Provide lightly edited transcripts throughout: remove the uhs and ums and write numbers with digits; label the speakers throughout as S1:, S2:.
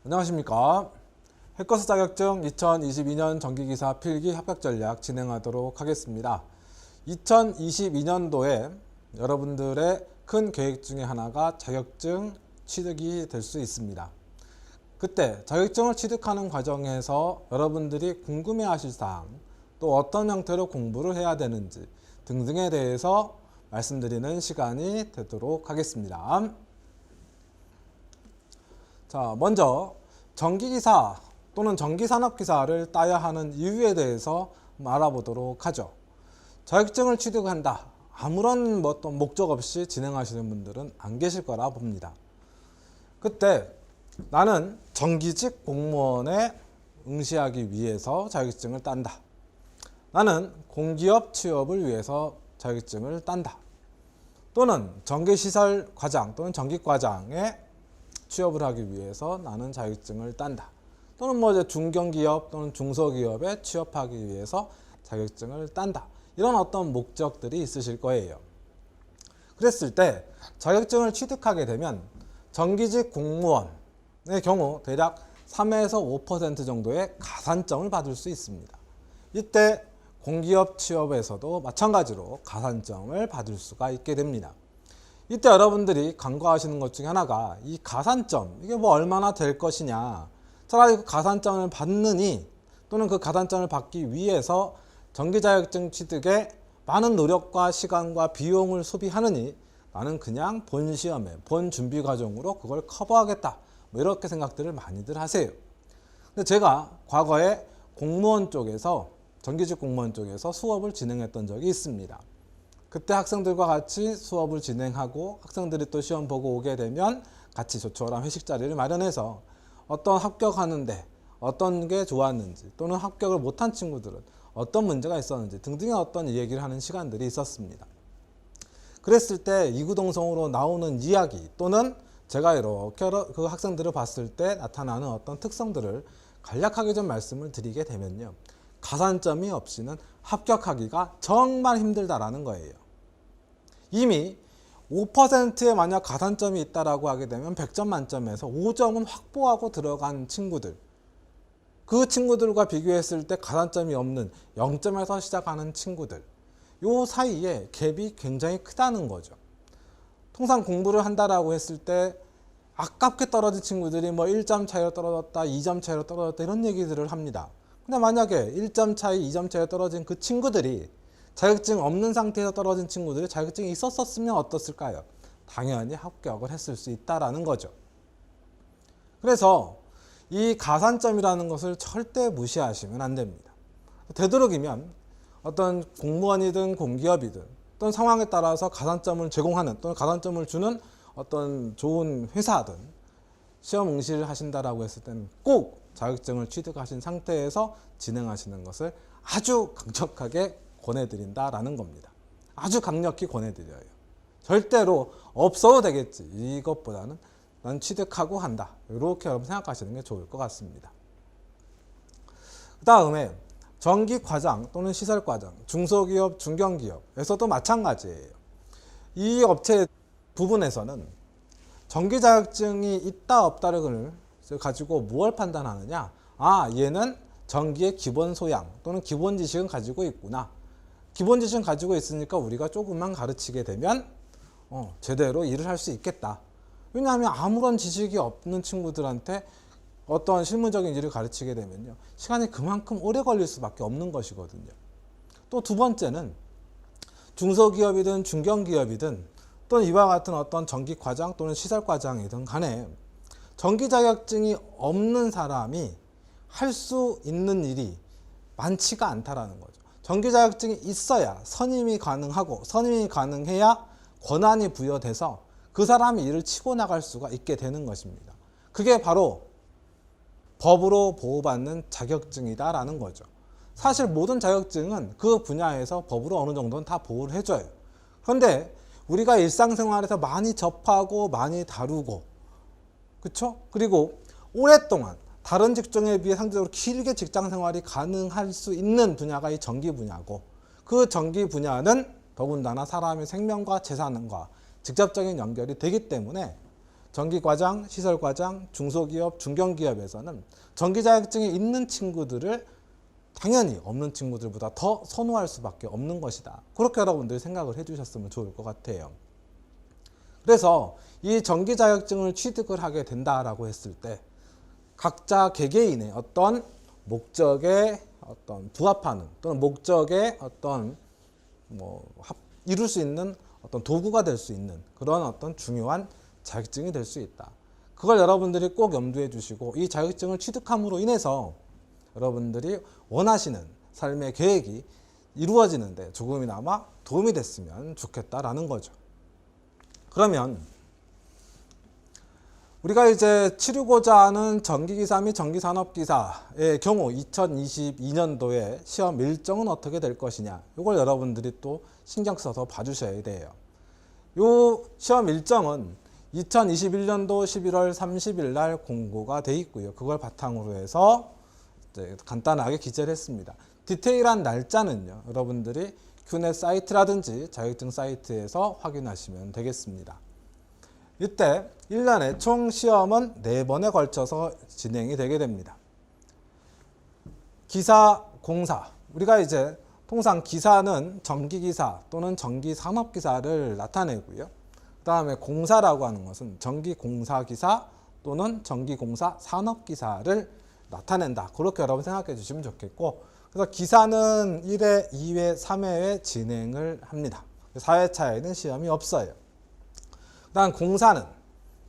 S1: 안녕하십니까. 해커스 자격증 2022년 전기기사 필기 합격 전략 진행하도록 하겠습니다. 2022년도에 여러분들의 큰 계획 중에 하나가 자격증 취득이 될 수 있습니다. 그때 자격증을 취득하는 과정에서 여러분들이 궁금해하실 사항, 또 어떤 형태로 공부를 해야 되는지 등등에 대해서 말씀드리는 시간이 되도록 하겠습니다. 자, 먼저 전기기사 또는 전기산업기사를 따야 하는 이유에 대해서 알아보도록 하죠. 자격증을 취득한다. 아무런 어떤 목적 없이 진행하시는 분들은 안 계실 거라 봅니다. 그때 나는 정기직 공무원에 응시하기 위해서 자격증을 딴다. 나는 공기업 취업을 위해서 자격증을 딴다. 또는 전기시설 과장 또는 전기과장에 취업을 하기 위해서 나는 자격증을 딴다. 또는 이제 중견기업 또는 중소기업에 취업하기 위해서 자격증을 딴다. 이런 어떤 목적들이 있으실 거예요. 그랬을 때 자격증을 취득하게 되면 정기직 공무원의 경우 대략 3에서 5% 정도의 가산점을 받을 수 있습니다. 이때 공기업 취업에서도 마찬가지로 가산점을 받을 수가 있게 됩니다. 이때 여러분들이 간과하시는 것 중에 하나가 이 가산점, 이게 얼마나 될 것이냐. 차라리 그 가산점을 받느니 또는 그 가산점을 받기 위해서 정기자격증 취득에 많은 노력과 시간과 비용을 소비하느니 나는 그냥 본 시험에, 본 준비 과정으로 그걸 커버하겠다. 이렇게 생각들을 많이들 하세요. 근데 제가 과거에 공무원 쪽에서, 정기직 공무원 쪽에서 수업을 진행했던 적이 있습니다. 그때 학생들과 같이 수업을 진행하고 학생들이 또 시험 보고 오게 되면 같이 조촐한 회식 자리를 마련해서 어떤 합격하는데 어떤 게 좋았는지 또는 합격을 못한 친구들은 어떤 문제가 있었는지 등등의 어떤 얘기를 하는 시간들이 있었습니다. 그랬을 때 이구동성으로 나오는 이야기 또는 제가 이렇게 그 학생들을 봤을 때 나타나는 어떤 특성들을 간략하게 좀 말씀을 드리게 되면요. 가산점이 없이는 합격하기가 정말 힘들다라는 거예요. 이미 5%에 만약 가산점이 있다라고 하게 되면 100점 만점에서 5점은 확보하고 들어간 친구들, 그 친구들과 비교했을 때 가산점이 없는 0점에서 시작하는 친구들, 요 사이에 갭이 굉장히 크다는 거죠. 통상 공부를 한다라고 했을 때 아깝게 떨어진 친구들이 1점 차이로 떨어졌다, 2점 차이로 떨어졌다 이런 얘기들을 합니다. 근데 만약에 1점 차이, 2점 차이로 떨어진 그 친구들이 자격증 없는 상태에서 떨어진 친구들이 자격증이 있었으면 어떻을까요? 당연히 합격을 했을 수 있다라는 거죠. 그래서 이 가산점이라는 것을 절대 무시하시면 안 됩니다. 되도록이면 어떤 공무원이든 공기업이든 어떤 상황에 따라서 가산점을 제공하는 또는 가산점을 주는 어떤 좋은 회사든 시험 응시를 하신다라고 했을 때는 꼭 자격증을 취득하신 상태에서 진행하시는 것을 아주 강력하게 권해드린다라는 겁니다. 아주 강력히 권해드려요. 절대로 없어도 되겠지. 이것보다는 난 취득하고 한다. 이렇게 여러분 생각하시는 게 좋을 것 같습니다. 그 다음에 전기과장 또는 시설과장, 중소기업, 중견기업에서도 마찬가지예요. 이 업체 부분에서는 전기자격증이 있다 없다를 가지고 무엇을 판단하느냐. 얘는 전기의 기본 소양 또는 기본 지식은 가지고 있구나. 기본 지식은 가지고 있으니까 우리가 조금만 가르치게 되면 제대로 일을 할 수 있겠다. 왜냐하면 아무런 지식이 없는 친구들한테 어떤 실무적인 일을 가르치게 되면요. 시간이 그만큼 오래 걸릴 수밖에 없는 것이거든요. 또 두 번째는 중소기업이든 중견기업이든 또는 이와 같은 어떤 전기과장 또는 시설과장이든 간에 전기자격증이 없는 사람이 할 수 있는 일이 많지가 않다라는 거죠. 전기자격증이 있어야 선임이 가능하고 선임이 가능해야 권한이 부여돼서 그 사람이 일을 치고 나갈 수가 있게 되는 것입니다. 그게 바로 법으로 보호받는 자격증이다라는 거죠. 사실 모든 자격증은 그 분야에서 법으로 어느 정도는 다 보호를 해줘요. 그런데 우리가 일상생활에서 많이 접하고 많이 다루고 그렇죠? 그리고 오랫동안 다른 직종에 비해 상대적으로 길게 직장 생활이 가능할 수 있는 분야가 이 전기 분야고 그 전기 분야는 더군다나 사람의 생명과 재산과 직접적인 연결이 되기 때문에 전기과장, 시설과장, 중소기업, 중견기업에서는 전기 자격증이 있는 친구들을 당연히 없는 친구들보다 더 선호할 수밖에 없는 것이다. 그렇게 여러분들이 생각을 해주셨으면 좋을 것 같아요. 그래서 이 전기 자격증을 취득을 하게 된다라고 했을 때 각자 개개인의 어떤 목적에 어떤 부합하는 또는 목적에 어떤 이룰 수 있는 어떤 도구가 될 수 있는 그런 어떤 중요한 자격증이 될 수 있다. 그걸 여러분들이 꼭 염두에 두시고 이 자격증을 취득함으로 인해서 여러분들이 원하시는 삶의 계획이 이루어지는데 조금이나마 도움이 됐으면 좋겠다라는 거죠. 그러면 우리가 이제 치르고자 하는 전기기사 및 전기산업기사의 경우 2022년도에 시험 일정은 어떻게 될 것이냐, 이걸 여러분들이 또 신경 써서 봐주셔야 돼요. 이 시험 일정은 2021년도 11월 30일 날 공고가 돼 있고요. 그걸 바탕으로 해서 이제 간단하게 기재를 했습니다. 디테일한 날짜는요, 여러분들이 큐넷 사이트라든지 자격증 사이트에서 확인하시면 되겠습니다. 이때 1년에 총 시험은 4번에 걸쳐서 진행이 되게 됩니다. 기사, 공사. 우리가 이제 통상 기사는 전기기사 또는 전기산업기사를 나타내고요. 그 다음에 공사라고 하는 것은 전기공사기사 또는 전기공사 산업기사를 나타낸다. 그렇게 여러분 생각해 주시면 좋겠고, 그래서 기사는 1회, 2회, 3회에 진행을 합니다. 4회차에는 시험이 없어요. 그 다음 공사는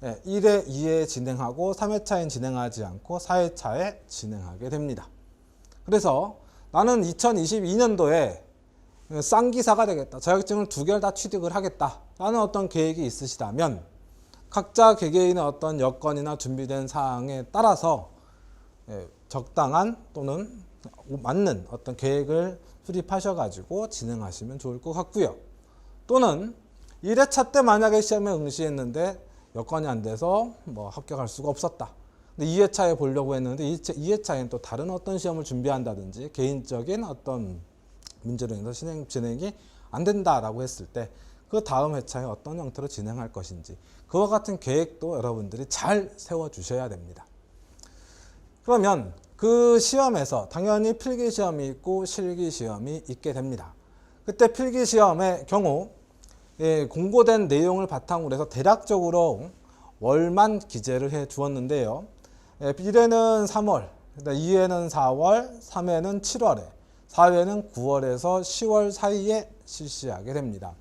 S1: 1회, 2회 진행하고 3회차엔 진행하지 않고 4회차에 진행하게 됩니다. 그래서 나는 2022년도에 쌍기사가 되겠다, 자격증을 2개를 다 취득을 하겠다 라는 어떤 계획이 있으시다면 각자 개개인의 어떤 여건이나 준비된 사항에 따라서 적당한 또는 맞는 어떤 계획을 수립하셔가지고 진행하시면 좋을 것 같고요. 또는 1회차 때 만약에 시험에 응시했는데 여건이 안 돼서 합격할 수가 없었다. 근데 2회차에 보려고 했는데 2회차에는 또 다른 어떤 시험을 준비한다든지 개인적인 어떤 문제로 인해서 진행이 안 된다라고 했을 때 그 다음 회차에 어떤 형태로 진행할 것인지 그와 같은 계획도 여러분들이 잘 세워주셔야 됩니다. 그러면 그 시험에서 당연히 필기시험이 있고 실기시험이 있게 됩니다. 그때 필기시험의 경우 공고된 내용을 바탕으로 해서 대략적으로 월만 기재를 해 주었는데요. 1회는 3월, 2회는 4월, 3회는 7월에, 4회는 9월에서 10월 사이에 실시하게 됩니다.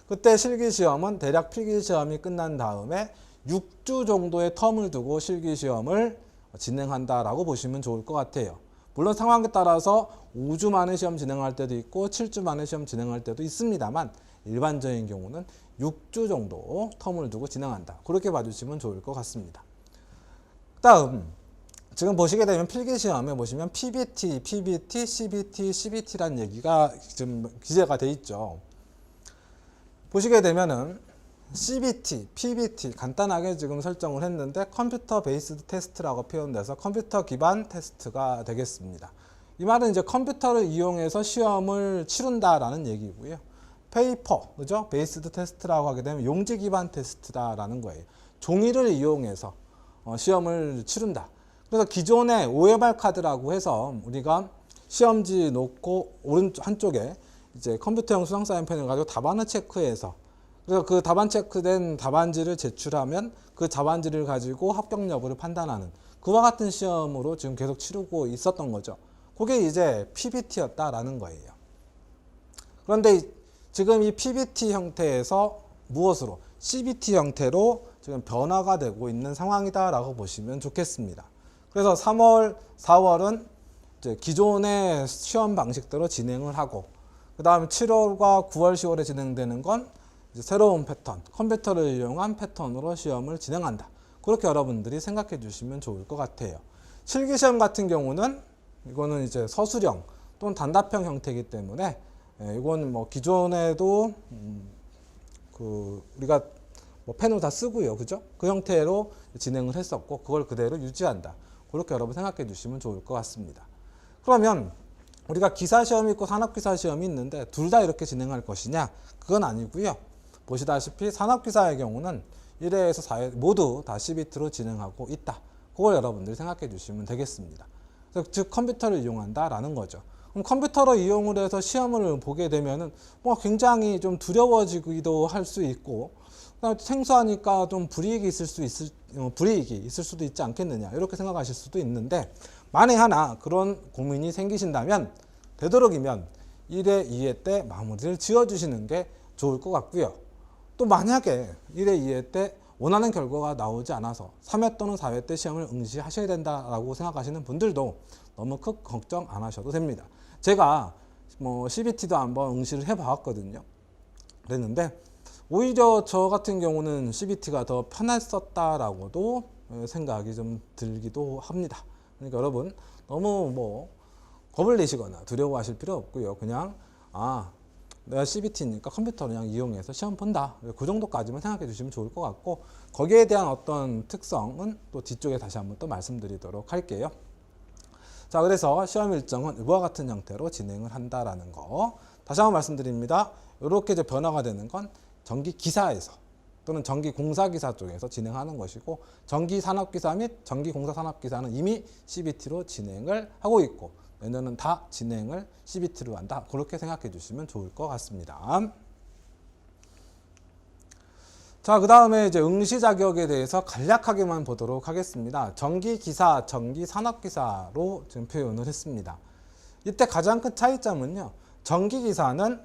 S1: 그때 실기시험은 대략 필기시험이 끝난 다음에 6주 정도의 텀을 두고 실기시험을 진행한다라고 보시면 좋을 것 같아요. 물론 상황에 따라서 5주 만에 시험 진행할 때도 있고 7주 만에 시험 진행할 때도 있습니다만 일반적인 경우는 6주 정도 텀을 두고 진행한다. 그렇게 봐주시면 좋을 것 같습니다. 다음 지금 보시게 되면 필기시험에 보시면 PBT, PBT, CBT, CBT라는 얘기가 지금 기재가 돼 있죠. 보시게 되면은 CBT, PBT 간단하게 지금 설정을 했는데 컴퓨터 베이스드 테스트라고 표현돼서 컴퓨터 기반 테스트가 되겠습니다. 이 말은 이제 컴퓨터를 이용해서 시험을 치른다라는 얘기고요. 페이퍼, 그죠? 베이스드 테스트라고 하게 되면 용지 기반 테스트다라는 거예요. 종이를 이용해서 시험을 치른다. 그래서 기존의 OMR 카드라고 해서 우리가 시험지 놓고 오른쪽 한쪽에 이제 컴퓨터용 수상 사인펜을 가지고 답안을 체크해서 그래서 그 답안 체크된 답안지를 제출하면 그 답안지를 가지고 합격 여부를 판단하는 그와 같은 시험으로 지금 계속 치르고 있었던 거죠. 그게 이제 PBT였다라는 거예요. 그런데 지금 이 PBT 형태에서 무엇으로? CBT 형태로 지금 변화가 되고 있는 상황이다라고 보시면 좋겠습니다. 그래서 3월, 4월은 이제 기존의 시험 방식대로 진행을 하고 그 다음 7월과 9월, 10월에 진행되는 건 이제 새로운 패턴, 컴퓨터를 이용한 패턴으로 시험을 진행한다. 그렇게 여러분들이 생각해 주시면 좋을 것 같아요. 실기시험 같은 경우는 이거는 이제 서술형 또는 단답형 형태이기 때문에 이건 기존에도 우리가 펜으로 다 쓰고요, 그죠? 그 형태로 진행을 했었고 그걸 그대로 유지한다. 그렇게 여러분 생각해 주시면 좋을 것 같습니다. 그러면 우리가 기사시험이 있고 산업기사시험이 있는데 둘 다 이렇게 진행할 것이냐? 그건 아니고요. 보시다시피 산업기사의 경우는 1회에서 4회 모두 다 CBT로 진행하고 있다. 그걸 여러분들이 생각해 주시면 되겠습니다. 즉 컴퓨터를 이용한다라는 거죠. 그럼 컴퓨터를 이용을 해서 시험을 보게 되면은 뭐 굉장히 좀 두려워지기도 할 수 있고, 그다음에 생소하니까 좀 불이익이 있을 수도 있지 않겠느냐 이렇게 생각하실 수도 있는데, 만에 하나 그런 고민이 생기신다면 되도록이면 1회, 2회 때 마무리를 지어주시는 게 좋을 것 같고요. 또 만약에 1회, 2회 때 원하는 결과가 나오지 않아서 3회 또는 4회 때 시험을 응시하셔야 된다라고 생각하시는 분들도 너무 큰 걱정 안 하셔도 됩니다. 제가 뭐 CBT도 한번 응시를 해봤거든요. 그랬는데 오히려 저 같은 경우는 CBT가 더 편했었다라고도 생각이 좀 들기도 합니다. 그러니까 여러분 너무 뭐 겁을 내시거나 두려워하실 필요 없고요. 그냥 내가 CBT니까 컴퓨터를 그냥 이용해서 시험 본다. 그 정도까지만 생각해 주시면 좋을 것 같고, 거기에 대한 어떤 특성은 또 뒤쪽에 다시 한번 또 말씀드리도록 할게요. 자, 그래서 시험 일정은 이와 같은 형태로 진행을 한다라는 거 다시 한번 말씀드립니다. 이렇게 이제 변화가 되는 건 전기기사에서 또는 전기공사기사 쪽에서 진행하는 것이고, 전기산업기사 및 전기공사산업기사는 이미 CBT로 진행을 하고 있고, 내년은 다 진행을 CBT로 한다. 그렇게 생각해 주시면 좋을 것 같습니다. 자, 그 다음에 이제 응시 자격에 대해서 간략하게만 보도록 하겠습니다. 전기기사, 전기산업기사로 지금 표현을 했습니다. 이때 가장 큰 차이점은요, 전기기사는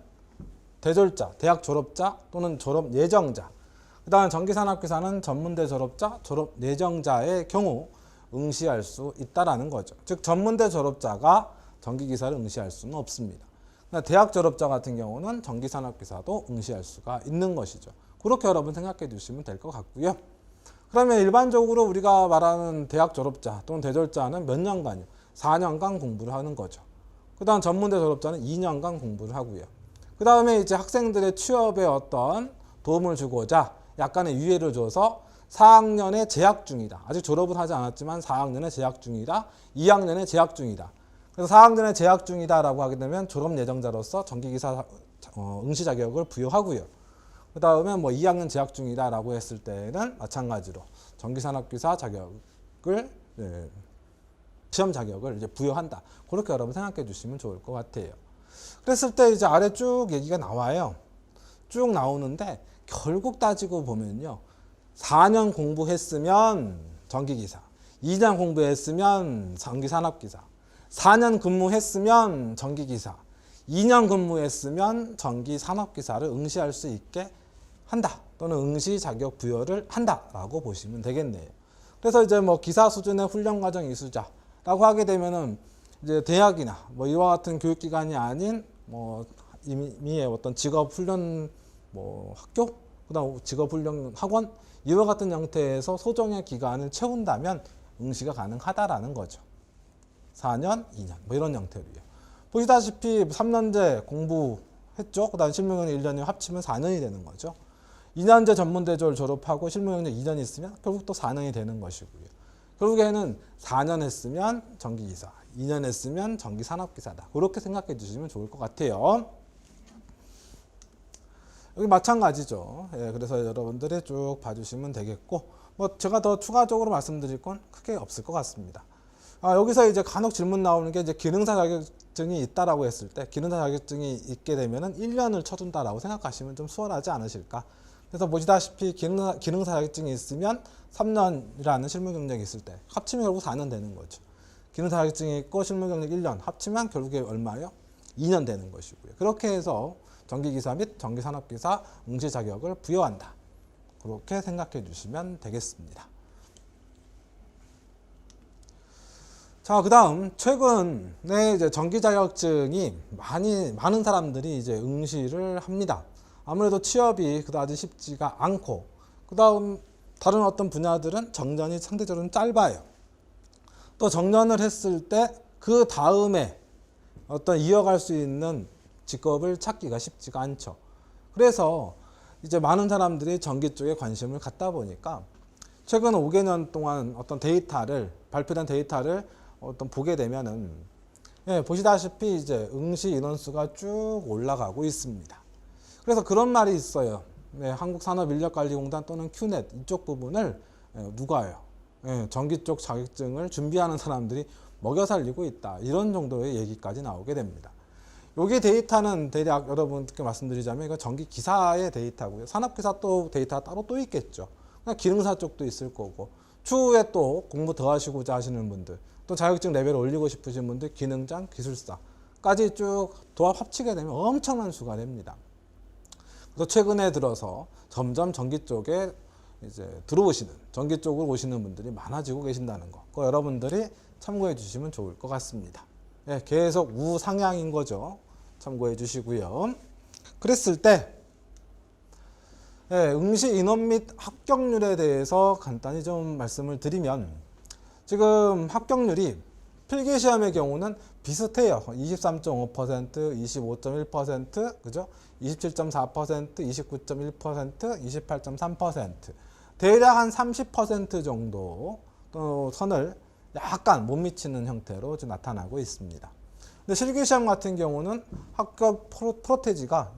S1: 대졸자, 대학 졸업자 또는 졸업 예정자, 그 다음에 전기산업기사는 전문대 졸업자, 졸업 예정자의 경우 응시할 수 있다라는 거죠. 즉 전문대 졸업자가 전기기사를 응시할 수는 없습니다. 대학 졸업자 같은 경우는 전기산업기사도 응시할 수가 있는 것이죠. 그렇게 여러분 생각해 주시면 될 것 같고요. 그러면 일반적으로 우리가 말하는 대학 졸업자 또는 대졸자는 몇 년간요? 4년간 공부를 하는 거죠. 그 다음 전문대 졸업자는 2년간 공부를 하고요. 그 다음에 이제 학생들의 취업에 어떤 도움을 주고자 약간의 유예를 줘서 4학년에 재학 중이다. 아직 졸업은 하지 않았지만 4학년에 재학 중이다. 2학년에 재학 중이다. 그래서 4학년에 재학 중이다라고 하게 되면 졸업 예정자로서 전기기사 응시 자격을 부여하고요. 그 다음에 뭐 2학년 재학 중이다라고 했을 때는 마찬가지로 전기산업기사 자격을 시험 자격을 이제 부여한다. 그렇게 여러분 생각해 주시면 좋을 것 같아요. 그랬을 때 이제 아래 쭉 얘기가 나와요. 쭉 나오는데 결국 따지고 보면요, 4년 공부했으면 전기기사, 2년 공부했으면 전기산업기사, 4년 근무했으면 전기기사, 2년 근무했으면 전기산업기사를 응시할 수 있게 한다. 또는 응시 자격 부여를 한다라고 보시면 되겠네요. 그래서 이제 뭐 기사 수준의 훈련과정 이수자라고 하게 되면은 이제 대학이나 뭐 이와 같은 교육기관이 아닌 뭐 이미의 어떤 직업훈련 뭐 학교, 그다음 직업훈련 학원 이와 같은 형태에서 소정의 기간을 채운다면 응시가 가능하다라는 거죠. 4년, 2년 뭐 이런 형태로요. 보시다시피 3년제 공부했죠. 그다음 실무경력 1년이 합치면 4년이 되는 거죠. 2년제 전문대졸 졸업하고 실무경력 2년 있으면 결국 또 4년이 되는 것이고요. 결국에는 4년 했으면 전기기사, 2년 했으면 전기산업기사다. 그렇게 생각해 주시면 좋을 것 같아요. 여기 마찬가지죠. 예, 그래서 여러분들이 쭉 봐주시면 되겠고, 뭐 제가 더 추가적으로 말씀드릴 건 크게 없을 것 같습니다. 여기서 이제 간혹 질문 나오는 게 이제 기능사 자격증이 있다라고 했을 때, 기능사 자격증이 있게 되면은 1년을 쳐준다라고 생각하시면 좀 수월하지 않으실까. 그래서 보시다시피 기능사 자격증이 있으면 3년이라는 실무 경력이 있을 때 합치면 결국 4년 되는 거죠. 기능사 자격증이 있고 실무 경력 1년 합치면 결국에 얼마요? 2년 되는 것이고요. 그렇게 해서 전기기사 및 전기산업기사 응시 자격을 부여한다. 그렇게 생각해 주시면 되겠습니다. 자, 그 다음 최근에 이제 전기 자격증이 많은 사람들이 이제 응시를 합니다. 아무래도 취업이 그다지 쉽지가 않고, 그 다음 다른 어떤 분야들은 정년이 상대적으로 짧아요. 또 정년을 했을 때 그 다음에 어떤 이어갈 수 있는 직업을 찾기가 쉽지가 않죠. 그래서 이제 많은 사람들이 전기 쪽에 관심을 갖다 보니까 최근 5개년 동안 어떤 데이터를, 발표된 데이터를 어떤 보게 되면은, 예, 보시다시피 이제 응시 인원수가 쭉 올라가고 있습니다. 그래서 그런 말이 있어요. 네, 한국산업인력관리공단 또는 큐넷 이쪽 부분을 누가요? 전기 쪽 자격증을 준비하는 사람들이 먹여 살리고 있다. 이런 정도의 얘기까지 나오게 됩니다. 여기 데이터는 대략 여러분께 말씀드리자면 이거 전기 기사의 데이터고요. 산업기사 또 데이터가 따로 또 있겠죠. 그냥 기능사 쪽도 있을 거고 추후에 또 공부 더 하시고자 하시는 분들 또 자격증 레벨을 올리고 싶으신 분들 기능장, 기술사까지 쭉 도합 합치게 되면 엄청난 수가 됩니다. 그래서 최근에 들어서 점점 전기 쪽에 이제 들어오시는 전기 쪽으로 오시는 분들이 많아지고 계신다는 거. 그거 여러분들이 참고해 주시면 좋을 것 같습니다. 예, 계속 우상향인 거죠. 참고해 주시고요. 그랬을 때 응시 인원 및 합격률에 대해서 간단히 좀 말씀을 드리면 지금 합격률이 필기시험의 경우는 비슷해요. 23.5%, 25.1%, 그죠? 27.4%, 29.1%, 28.3%. 대략 한 30% 정도 선을 약간 못 미치는 형태로 좀 나타나고 있습니다. 근데 실기시험 같은 경우는 합격 프로테지가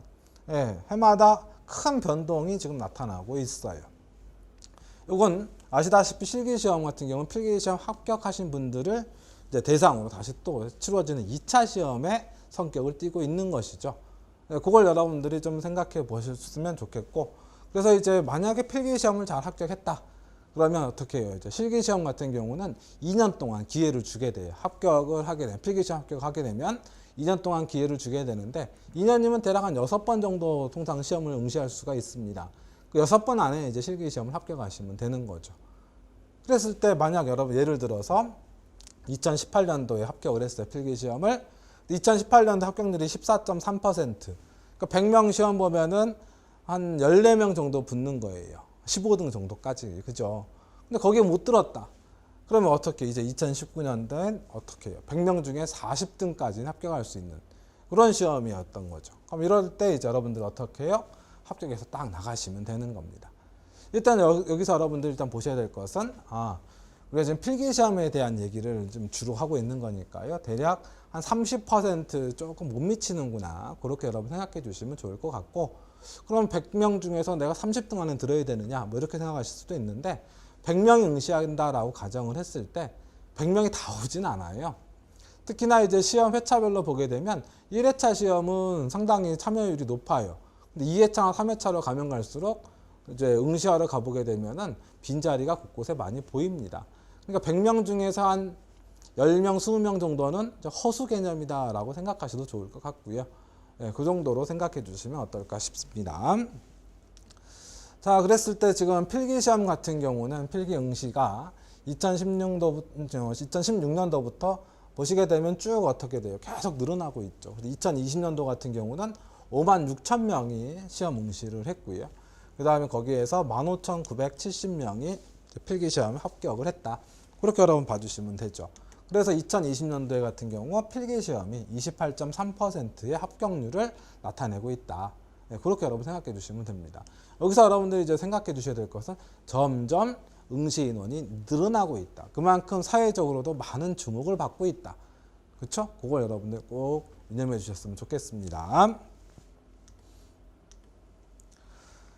S1: 해마다 큰 변동이 지금 나타나고 있어요. 이건 아시다시피 실기시험 같은 경우는 필기시험 합격하신 분들을 이제 대상으로 다시 또 치루어지는 2차 시험의 성격을 띠고 있는 것이죠. 그걸 여러분들이 좀 생각해 보셨으면 좋겠고, 그래서 이제 만약에 필기시험을 잘 합격했다. 그러면 어떻게 해요? 이제 실기시험 같은 경우는 2년 동안 기회를 주게 돼요. 합격을 하게 되면, 필기시험 합격을 하게 되면 2년 동안 기회를 주게 되는데 2년이면 대략 한 6번 정도 통상 시험을 응시할 수가 있습니다. 그 6번 안에 이제 실기시험을 합격하시면 되는 거죠. 그랬을 때 만약 여러분 예를 들어서 2018년도에 합격을 했어요. 필기시험을. 2018년도 합격률이 14.3%. 그러니까 100명 시험 보면은 한 14명 정도 붙는 거예요. 15등 정도까지. 그죠? 근데 거기에 못 들었다. 그러면 어떻게 이제 2019년도엔 어떻게 해요? 100명 중에 40등까지 합격할 수 있는 그런 시험이었던 거죠. 그럼 이럴 때 이제 여러분들 어떻게 해요? 합격해서 딱 나가시면 되는 겁니다. 일단 여기서 여러분들 일단 보셔야 될 것은 우리가 지금 필기시험에 대한 얘기를 좀 주로 하고 있는 거니까요. 대략 한 30% 조금 못 미치는구나. 그렇게 여러분 생각해 주시면 좋을 것 같고, 그럼 100명 중에서 내가 30등 안에 들어야 되느냐? 뭐 이렇게 생각하실 수도 있는데 100명이 응시한다라고 가정을 했을 때 100명이 다 오진 않아요. 특히나 이제 시험 회차별로 보게 되면 1회차 시험은 상당히 참여율이 높아요. 근데 2회차나 3회차로 가면 갈수록 이제 응시하러 가보게 되면은 빈자리가 곳곳에 많이 보입니다. 그러니까 100명 중에서 한 10명, 20명 정도는 허수 개념이다라고 생각하셔도 좋을 것 같고요. 그 정도로 생각해 주시면 어떨까 싶습니다. 자, 그랬을 때 지금 필기시험 같은 경우는 필기 응시가 2016년도부터 보시게 되면 쭉 어떻게 돼요? 계속 늘어나고 있죠. 2020년도 같은 경우는 56,000명이 시험 응시를 했고요. 그 다음에 거기에서 15,970명이 필기시험 합격을 했다. 그렇게 여러분 봐주시면 되죠. 그래서 2020년도에 같은 경우 필기시험이 28.3%의 합격률을 나타내고 있다. 그렇게 여러분 생각해 주시면 됩니다. 여기서 여러분들이 이제 생각해 주셔야 될 것은 점점 응시 인원이 늘어나고 있다. 그만큼 사회적으로도 많은 주목을 받고 있다. 그렇죠? 그걸 여러분들 꼭 유념해 주셨으면 좋겠습니다.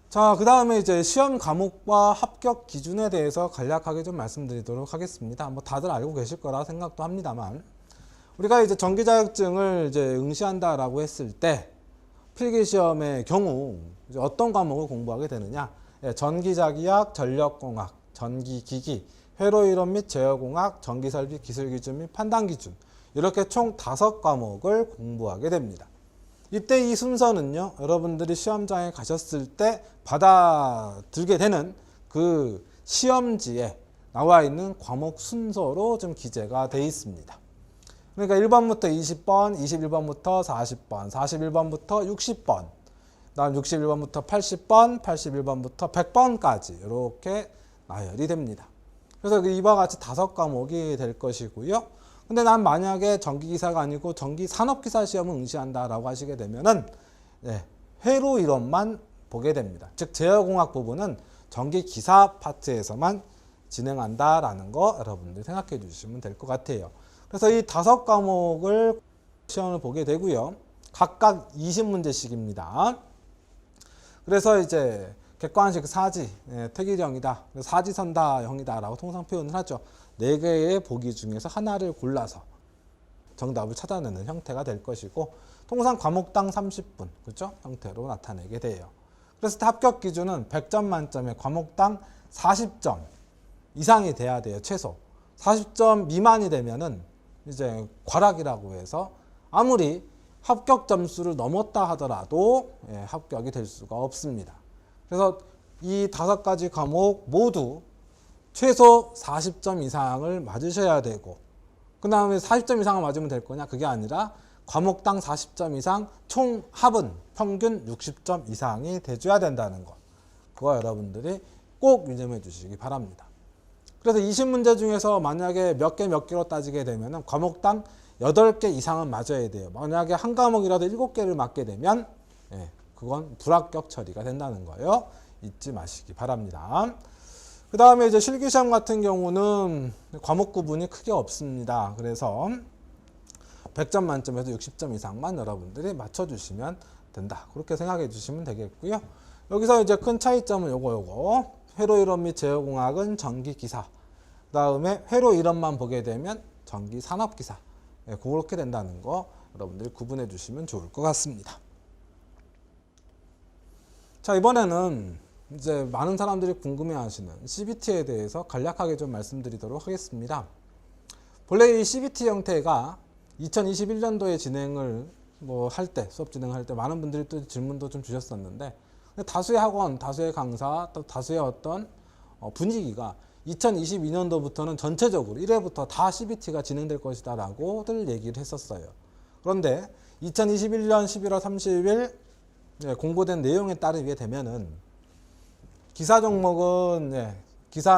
S1: 자, 그 다음에 이제 시험 과목과 합격 기준에 대해서 간략하게 좀 말씀드리도록 하겠습니다. 뭐 다들 알고 계실 거라 생각도 합니다만, 우리가 이제 전기 자격증을 이제 응시한다라고 했을 때 필기시험의 경우 이제 어떤 과목을 공부하게 되느냐? 전기자기학, 전력공학, 전기기기, 회로이론 및 제어공학, 전기설비 기술기준 및 판단기준, 이렇게 총 5과목을 공부하게 됩니다. 이때 이 순서는요, 여러분들이 시험장에 가셨을 때 받아들게 되는 그 시험지에 나와 있는 과목 순서로 좀 기재가 되어 있습니다. 그러니까 1번부터 20번, 21번부터 40번, 41번부터 60번, 다음 61번부터 80번, 81번부터 100번까지 이렇게 나열이 됩니다. 그래서 이와 같이 5과목이 될 것이고요. 근데 난 만약에 전기기사가 아니고 전기산업기사 시험을 응시한다라고 하시게 되면은 회로 이론만 보게 됩니다. 즉 제어공학 부분은 전기기사 파트에서만 진행한다라는 거 여러분들 생각해 주시면 될 것 같아요. 그래서 이 5과목을 시험을 보게 되고요. 각각 20문제씩입니다. 그래서 이제 객관식 사지, 택일형이다, 사지선다형이다라고 통상 표현을 하죠. 4개의 보기 중에서 하나를 골라서 정답을 찾아내는 형태가 될 것이고, 통상 과목당 30분, 그렇죠? 형태로 나타내게 돼요. 그래서 합격 기준은 100점 만점에 과목당 40점 이상이 돼야 돼요, 최소. 40점 미만이 되면은 이제 과락이라고 해서 아무리 합격 점수를 넘었다 하더라도 합격이 될 수가 없습니다. 그래서 이 5가지 과목 모두 최소 40점 이상을 맞으셔야 되고, 그 다음에 40점 이상을 맞으면 될 거냐? 그게 아니라 과목당 40점 이상 총 합은 평균 60점 이상이 돼줘야 된다는 것. 그거 여러분들이 꼭 유념해 주시기 바랍니다. 그래서 20문제 중에서 만약에 몇 개로 따지게 되면 과목당 8개 이상은 맞아야 돼요. 만약에 한 과목이라도 7개를 맞게 되면 그건 불합격 처리가 된다는 거예요. 잊지 마시기 바랍니다. 그 다음에 이제 실기시험 같은 경우는 과목 구분이 크게 없습니다. 그래서 100점 만점에서 60점 이상만 여러분들이 맞춰주시면 된다. 그렇게 생각해 주시면 되겠고요. 여기서 이제 큰 차이점은 요거 회로 이론 및 제어공학은 전기기사, 그 다음에 회로 이론만 보게 되면 전기산업기사, 그렇게 된다는 거 여러분들이 구분해 주시면 좋을 것 같습니다. 자, 이번에는 이제 많은 사람들이 궁금해하시는 CBT에 대해서 간략하게 좀 말씀드리도록 하겠습니다. 본래 이 CBT 형태가 2021년도에 진행을 할 때, 수업 진행할 때 많은 분들이 또 질문도 좀 주셨었는데, 다수의 학원, 다수의 강사, 또 다수의 어떤 분위기가 2022년도부터는 전체적으로 1회부터 다 CBT가 진행될 것이다 라고들 얘기를 했었어요. 그런데 2021년 11월 30일 공고된 내용에 따르게 되면은 기사 종목은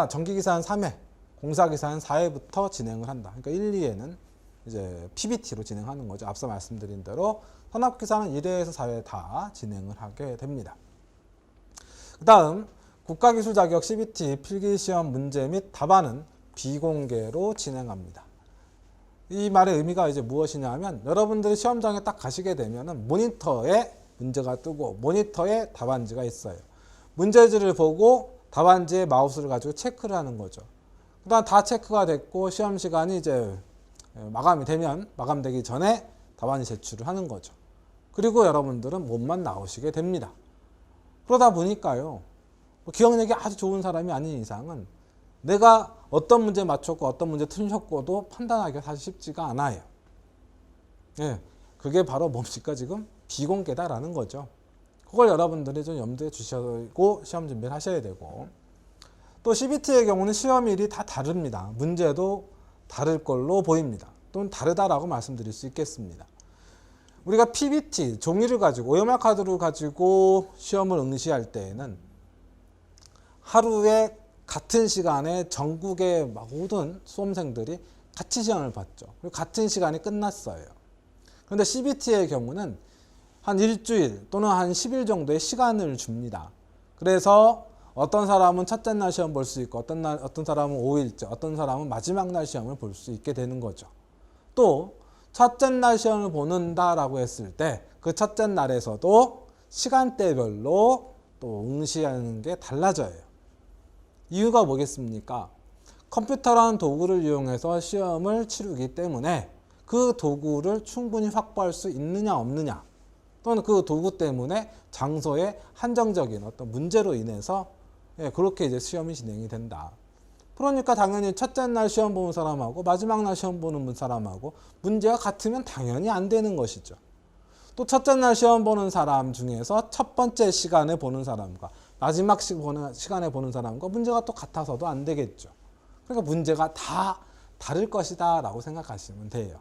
S1: 전기기사 한 3회, 공사기사 한 4회부터 진행을 한다. 그러니까 1, 2회는 이제 PBT로 진행하는 거죠. 앞서 말씀드린 대로 산업기사는 1회에서 4회 다 진행을 하게 됩니다. 그 다음 국가기술 자격 CBT 필기시험 문제 및 답안은 비공개로 진행합니다. 이 말의 의미가 이제 무엇이냐면, 여러분들이 시험장에 딱 가시게 되면은 모니터에 문제가 뜨고 모니터에 답안지가 있어요. 문제지를 보고 답안지에 마우스를 가지고 체크를 하는 거죠. 그다음 다 체크가 됐고 시험 시간이 이제 마감이 되면 마감되기 전에 답안지 제출을 하는 거죠. 그리고 여러분들은 몸만 나오시게 됩니다. 그러다 보니까요, 기억력이 아주 좋은 사람이 아닌 이상은 내가 어떤 문제 맞췄고 어떤 문제 틀렸고도 판단하기가 사실 쉽지가 않아요. 그게 바로 뭡니까? 지금 비공개다라는 거죠. 그걸 여러분들이 좀 염두에 주시고 시험 준비를 하셔야 되고, 또 CBT의 경우는 시험일이 다 다릅니다. 문제도 다를 걸로 보입니다. 또는 다르다라고 말씀드릴 수 있겠습니다. 우리가 PBT, 종이를 가지고 OMR 카드를 가지고 시험을 응시할 때에는 하루에 같은 시간에 전국의 모든 수험생들이 같이 시험을 봤죠. 그리고 같은 시간이 끝났어요. 그런데 CBT의 경우는 한 일주일 또는 한 10일 정도의 시간을 줍니다. 그래서 어떤 사람은 첫째 날 시험 볼 수 있고 어떤 사람은 5일째, 어떤 사람은 마지막 날 시험을 볼 수 있게 되는 거죠. 또 첫째 날 시험을 보는다라고 했을 때 그 첫째 날에서도 시간대별로 또 응시하는 게 달라져요. 이유가 뭐겠습니까? 컴퓨터라는 도구를 이용해서 시험을 치르기 때문에 그 도구를 충분히 확보할 수 있느냐 없느냐, 또는 그 도구 때문에 장소의 한정적인 어떤 문제로 인해서 그렇게 이제 시험이 진행이 된다. 그러니까 당연히 첫째 날 시험 보는 사람하고 마지막 날 시험 보는 사람하고 문제가 같으면 당연히 안 되는 것이죠. 또 첫째 날 시험 보는 사람 중에서 첫 번째 시간에 보는 사람과 마지막 시간에 보는 사람과 문제가 또 같아서도 안 되겠죠. 그러니까 문제가 다 다를 것이다 라고 생각하시면 돼요.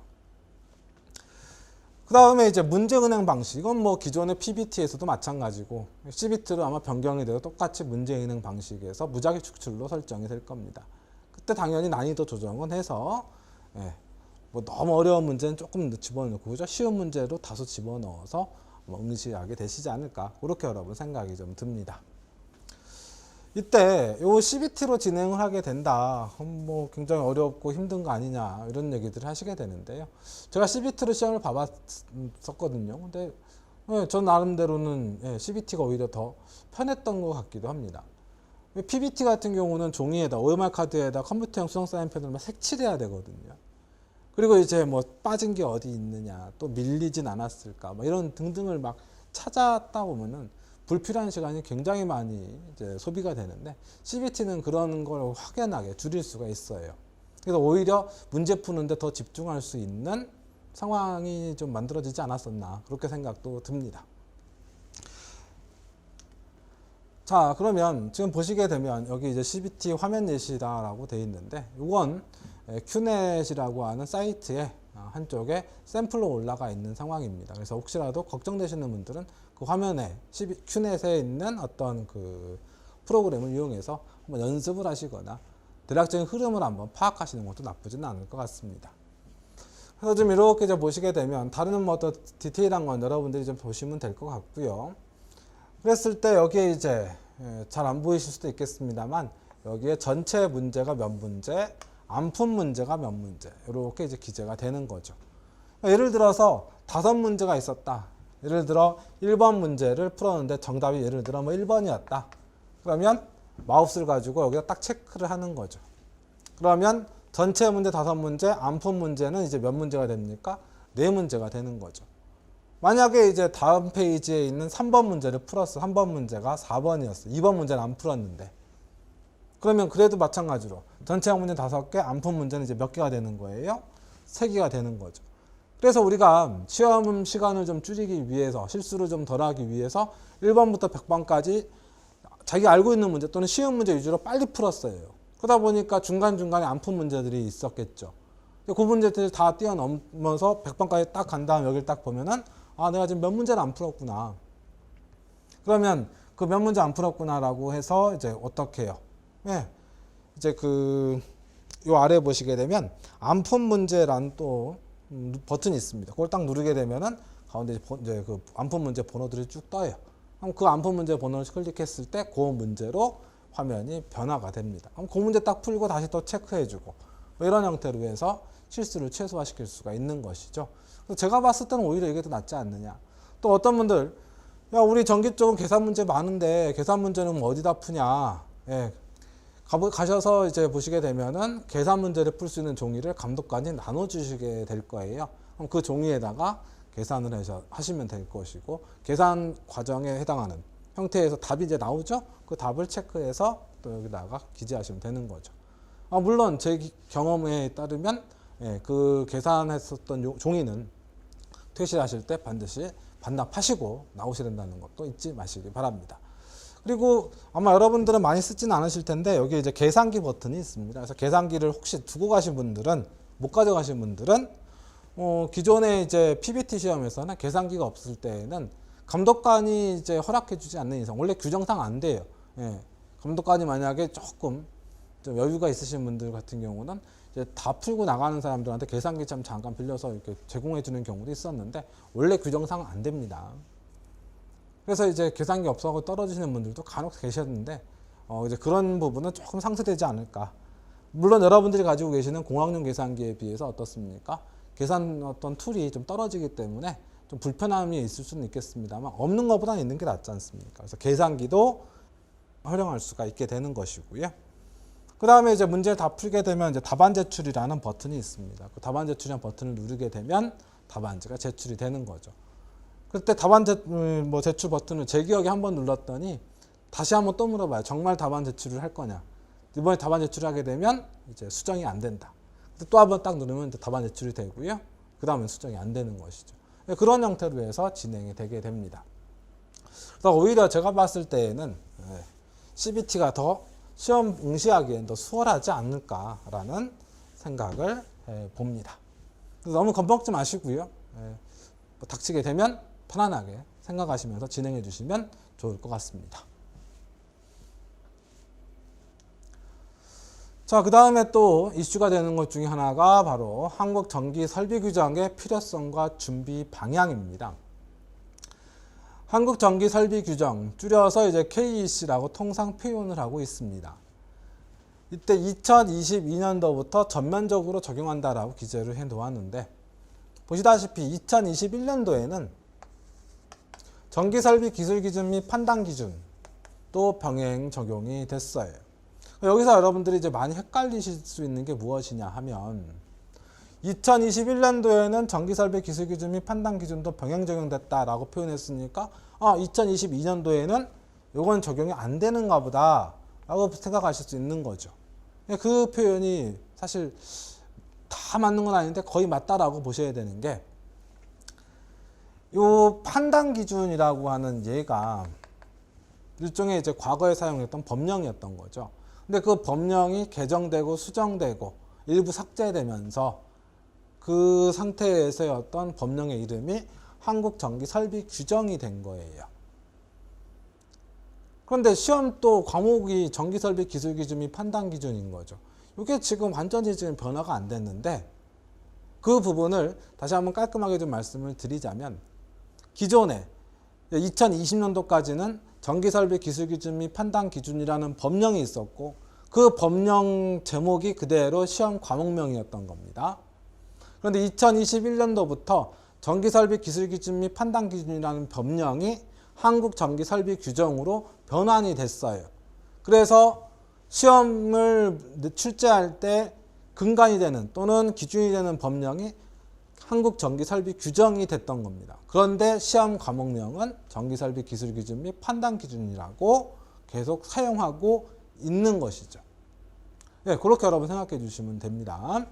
S1: 그 다음에 이제 문제 은행 방식, 이건 기존의 PBT에서도 마찬가지고 CBT로 아마 변경이 되어 똑같이 문제 은행 방식에서 무작위 추출로 설정이 될 겁니다. 그때 당연히 난이도 조정은 해서 너무 어려운 문제는 조금 집어넣고, 그죠? 쉬운 문제로 다소 집어넣어서 응시하게 되시지 않을까, 그렇게 여러분 생각이 좀 듭니다. 이때 요 CBT로 진행을 하게 된다, 굉장히 어렵고 힘든 거 아니냐, 이런 얘기들을 하시게 되는데요. 제가 CBT로 시험을 봐봤었거든요. 근데 전 나름대로는 CBT가 오히려 더 편했던 것 같기도 합니다. PBT 같은 경우는 종이에다 OMR 카드에다 컴퓨터용 수동 사인펜을 색칠해야 되거든요. 그리고 이제 뭐 빠진 게 어디 있느냐, 또 밀리진 않았을까, 뭐 이런 등등을 막 찾았다 보면은 불필요한 시간이 굉장히 많이 이제 소비가 되는데 CBT는 그런 걸 확연하게 줄일 수가 있어요. 그래서 오히려 문제 푸는데 더 집중할 수 있는 상황이 좀 만들어지지 않았었나 그렇게 생각도 듭니다. 자, 그러면 지금 보시게 되면 여기 이제 CBT 화면 예시다라고 되어 있는데 이건 큐넷이라고 하는 사이트에 한쪽에 샘플로 올라가 있는 상황입니다. 그래서 혹시라도 걱정되시는 분들은 그 화면에 큐넷에 있는 어떤 그 프로그램을 이용해서 한번 연습을 하시거나 대략적인 흐름을 한번 파악하시는 것도 나쁘지는 않을 것 같습니다. 그래서 좀 이렇게 좀 보시게 되면 다른 뭐 더 디테일한 건 여러분들이 좀 보시면 될 것 같고요. 그랬을 때 여기에 이제 잘 안 보이실 수도 있겠습니다만 여기에 전체 문제가 몇 문제, 안푼 문제가 몇 문제 이렇게 이제 기재가 되는 거죠. 예를 들어서 5문제가 있었다. 예를 들어 1번 문제를 풀었는데 정답이 예를 들어 뭐 1번이었다. 그러면 마우스를 가지고 여기다 딱 체크를 하는 거죠. 그러면 전체 문제 5문제, 안푼 문제는 이제 몇 문제가 됩니까? 4문제가 되는 거죠. 만약에 이제 다음 페이지에 있는 3번 문제를 풀었어. 3번 문제가 4번이었어. 2번 문제는 안 풀었는데. 그러면 그래도 마찬가지로 전체 문제 5개, 안푼 문제는 이제 몇 개가 되는 거예요? 3개가 되는 거죠. 그래서 우리가 시험 시간을 좀 줄이기 위해서, 실수를 좀 덜하기 위해서 1번부터 100번까지 자기가 알고 있는 문제 또는 쉬운 문제 위주로 빨리 풀었어요. 그러다 보니까 중간중간에 안푼 문제들이 있었겠죠. 그 문제들 다 뛰어넘어서 100번까지 딱 간 다음 여기를 딱 보면은 아, 내가 지금 몇 문제를 안 풀었구나. 그러면 그 몇 문제 안 풀었구나라고 해서 이제 어떻게 해요? 네. 이제 요 아래 보시게 되면 안푼 문제란 또 버튼이 있습니다. 그걸 딱 누르게 되면은 가운데 이제 그 안푼 문제 번호들이 쭉 떠요. 그럼 그 안푼 문제 번호를 클릭했을 때 그 문제로 화면이 변화가 됩니다. 그럼 그 문제 딱 풀고 다시 또 체크해주고 뭐 이런 형태로 해서 실수를 최소화시킬 수가 있는 것이죠. 그래서 제가 봤을 때는 오히려 이게 더 낫지 않느냐. 또 어떤 분들 야, 우리 전기 쪽은 계산 문제 많은데 계산 문제는 뭐 어디다 푸냐. 예. 가셔서 이제 보시게 되면은 계산 문제를 풀 수 있는 종이를 감독관이 나눠주시게 될 거예요. 그럼 그 종이에다가 계산을 하시면 될 것이고 계산 과정에 해당하는 형태에서 답이 이제 나오죠. 그 답을 체크해서 또 여기다가 기재하시면 되는 거죠. 물론 제 경험에 따르면 그 계산했었던 종이는 퇴실하실 때 반드시 반납하시고 나오셔야 된다는 것도 잊지 마시기 바랍니다. 그리고 아마 여러분들은 많이 쓰지는 않으실 텐데 여기 이제 계산기 버튼이 있습니다. 그래서 계산기를 혹시 두고 가신 분들은 못 가져가신 분들은 기존에 이제 PBT 시험에서는 계산기가 없을 때에는 감독관이 이제 허락해주지 않는 이상 원래 규정상 안 돼요. 예. 감독관이 만약에 조금 좀 여유가 있으신 분들 같은 경우는 이제 다 풀고 나가는 사람들한테 계산기 참 잠깐 빌려서 이렇게 제공해 주는 경우도 있었는데 원래 규정상 안 됩니다. 그래서 이제 계산기 없어서 떨어지시는 분들도 간혹 계셨는데 이제 그런 부분은 조금 상쇄되지 않을까. 물론 여러분들이 가지고 계시는 공학용 계산기에 비해서 어떻습니까? 계산 어떤 툴이 좀 떨어지기 때문에 좀 불편함이 있을 수는 있겠습니다만 없는 것보다는 있는 게 낫지 않습니까? 그래서 계산기도 활용할 수가 있게 되는 것이고요. 그 다음에 이제 문제를 다 풀게 되면 이제 답안 제출이라는 버튼이 있습니다. 그 답안 제출이라는 버튼을 누르게 되면 답안지가 제출이 되는 거죠. 그때 답안 제출 버튼을 제 기억에 한번 눌렀더니 다시 한번 또 물어봐요. 정말 답안 제출을 할 거냐? 이번에 답안 제출을 하게 되면 이제 수정이 안 된다. 또 한번 딱 누르면 이제 답안 제출이 되고요. 그 다음에 수정이 안 되는 것이죠. 그런 형태로 해서 진행이 되게 됩니다. 그래서 오히려 제가 봤을 때에는 CBT가 더 시험 응시하기엔 더 수월하지 않을까라는 생각을 봅니다. 너무 겁먹지 마시고요. 닥치게 되면 편안하게 생각하시면서 진행해 주시면 좋을 것 같습니다. 자, 그 다음에 또 이슈가 되는 것 중에 하나가 바로 한국 전기 설비 규정의 필요성과 준비 방향입니다. 한국 전기 설비 규정, 줄여서 이제 KEC라고 통상 표현을 하고 있습니다. 이때 2022년도부터 전면적으로 적용한다라고 기재를 해 놓았는데 보시다시피 2021년도에는 전기설비 기술기준 및 판단기준 또 병행 적용이 됐어요. 여기서 여러분들이 이제 많이 헷갈리실 수 있는 게 무엇이냐 하면 2021년도에는 전기설비 기술기준 및 판단기준도 병행 적용됐다라고 표현했으니까 2022년도에는 이건 적용이 안 되는가 보다 라고 생각하실 수 있는 거죠. 그 표현이 사실 다 맞는 건 아닌데 거의 맞다라고 보셔야 되는 게, 요 판단기준이라고 하는 얘가 일종의 이제 과거에 사용했던 법령이었던 거죠. 근데 그 법령이 개정되고 수정되고 일부 삭제되면서 그 상태에서의 어떤 법령의 이름이 한국전기설비규정이 된 거예요. 그런데 시험 또 과목이 전기설비 기술기준 및 판단기준인 거죠. 이게 지금 완전히 지금 변화가 안 됐는데, 그 부분을 다시 한번 깔끔하게 좀 말씀을 드리자면, 기존에 2020년도까지는 전기설비 기술기준 및 판단기준이라는 법령이 있었고, 그 법령 제목이 그대로 시험 과목명이었던 겁니다. 그런데 2021년도부터 전기설비 기술기준 및 판단기준이라는 법령이 한국전기설비규정으로 변환이 됐어요. 그래서 시험을 출제할 때 근간이 되는 또는 기준이 되는 법령이 한국전기설비규정이 됐던 겁니다. 그런데 시험 과목명은 전기설비기술기준 및 판단기준이라고 계속 사용하고 있는 것이죠. 네, 그렇게 여러분 생각해 주시면 됩니다.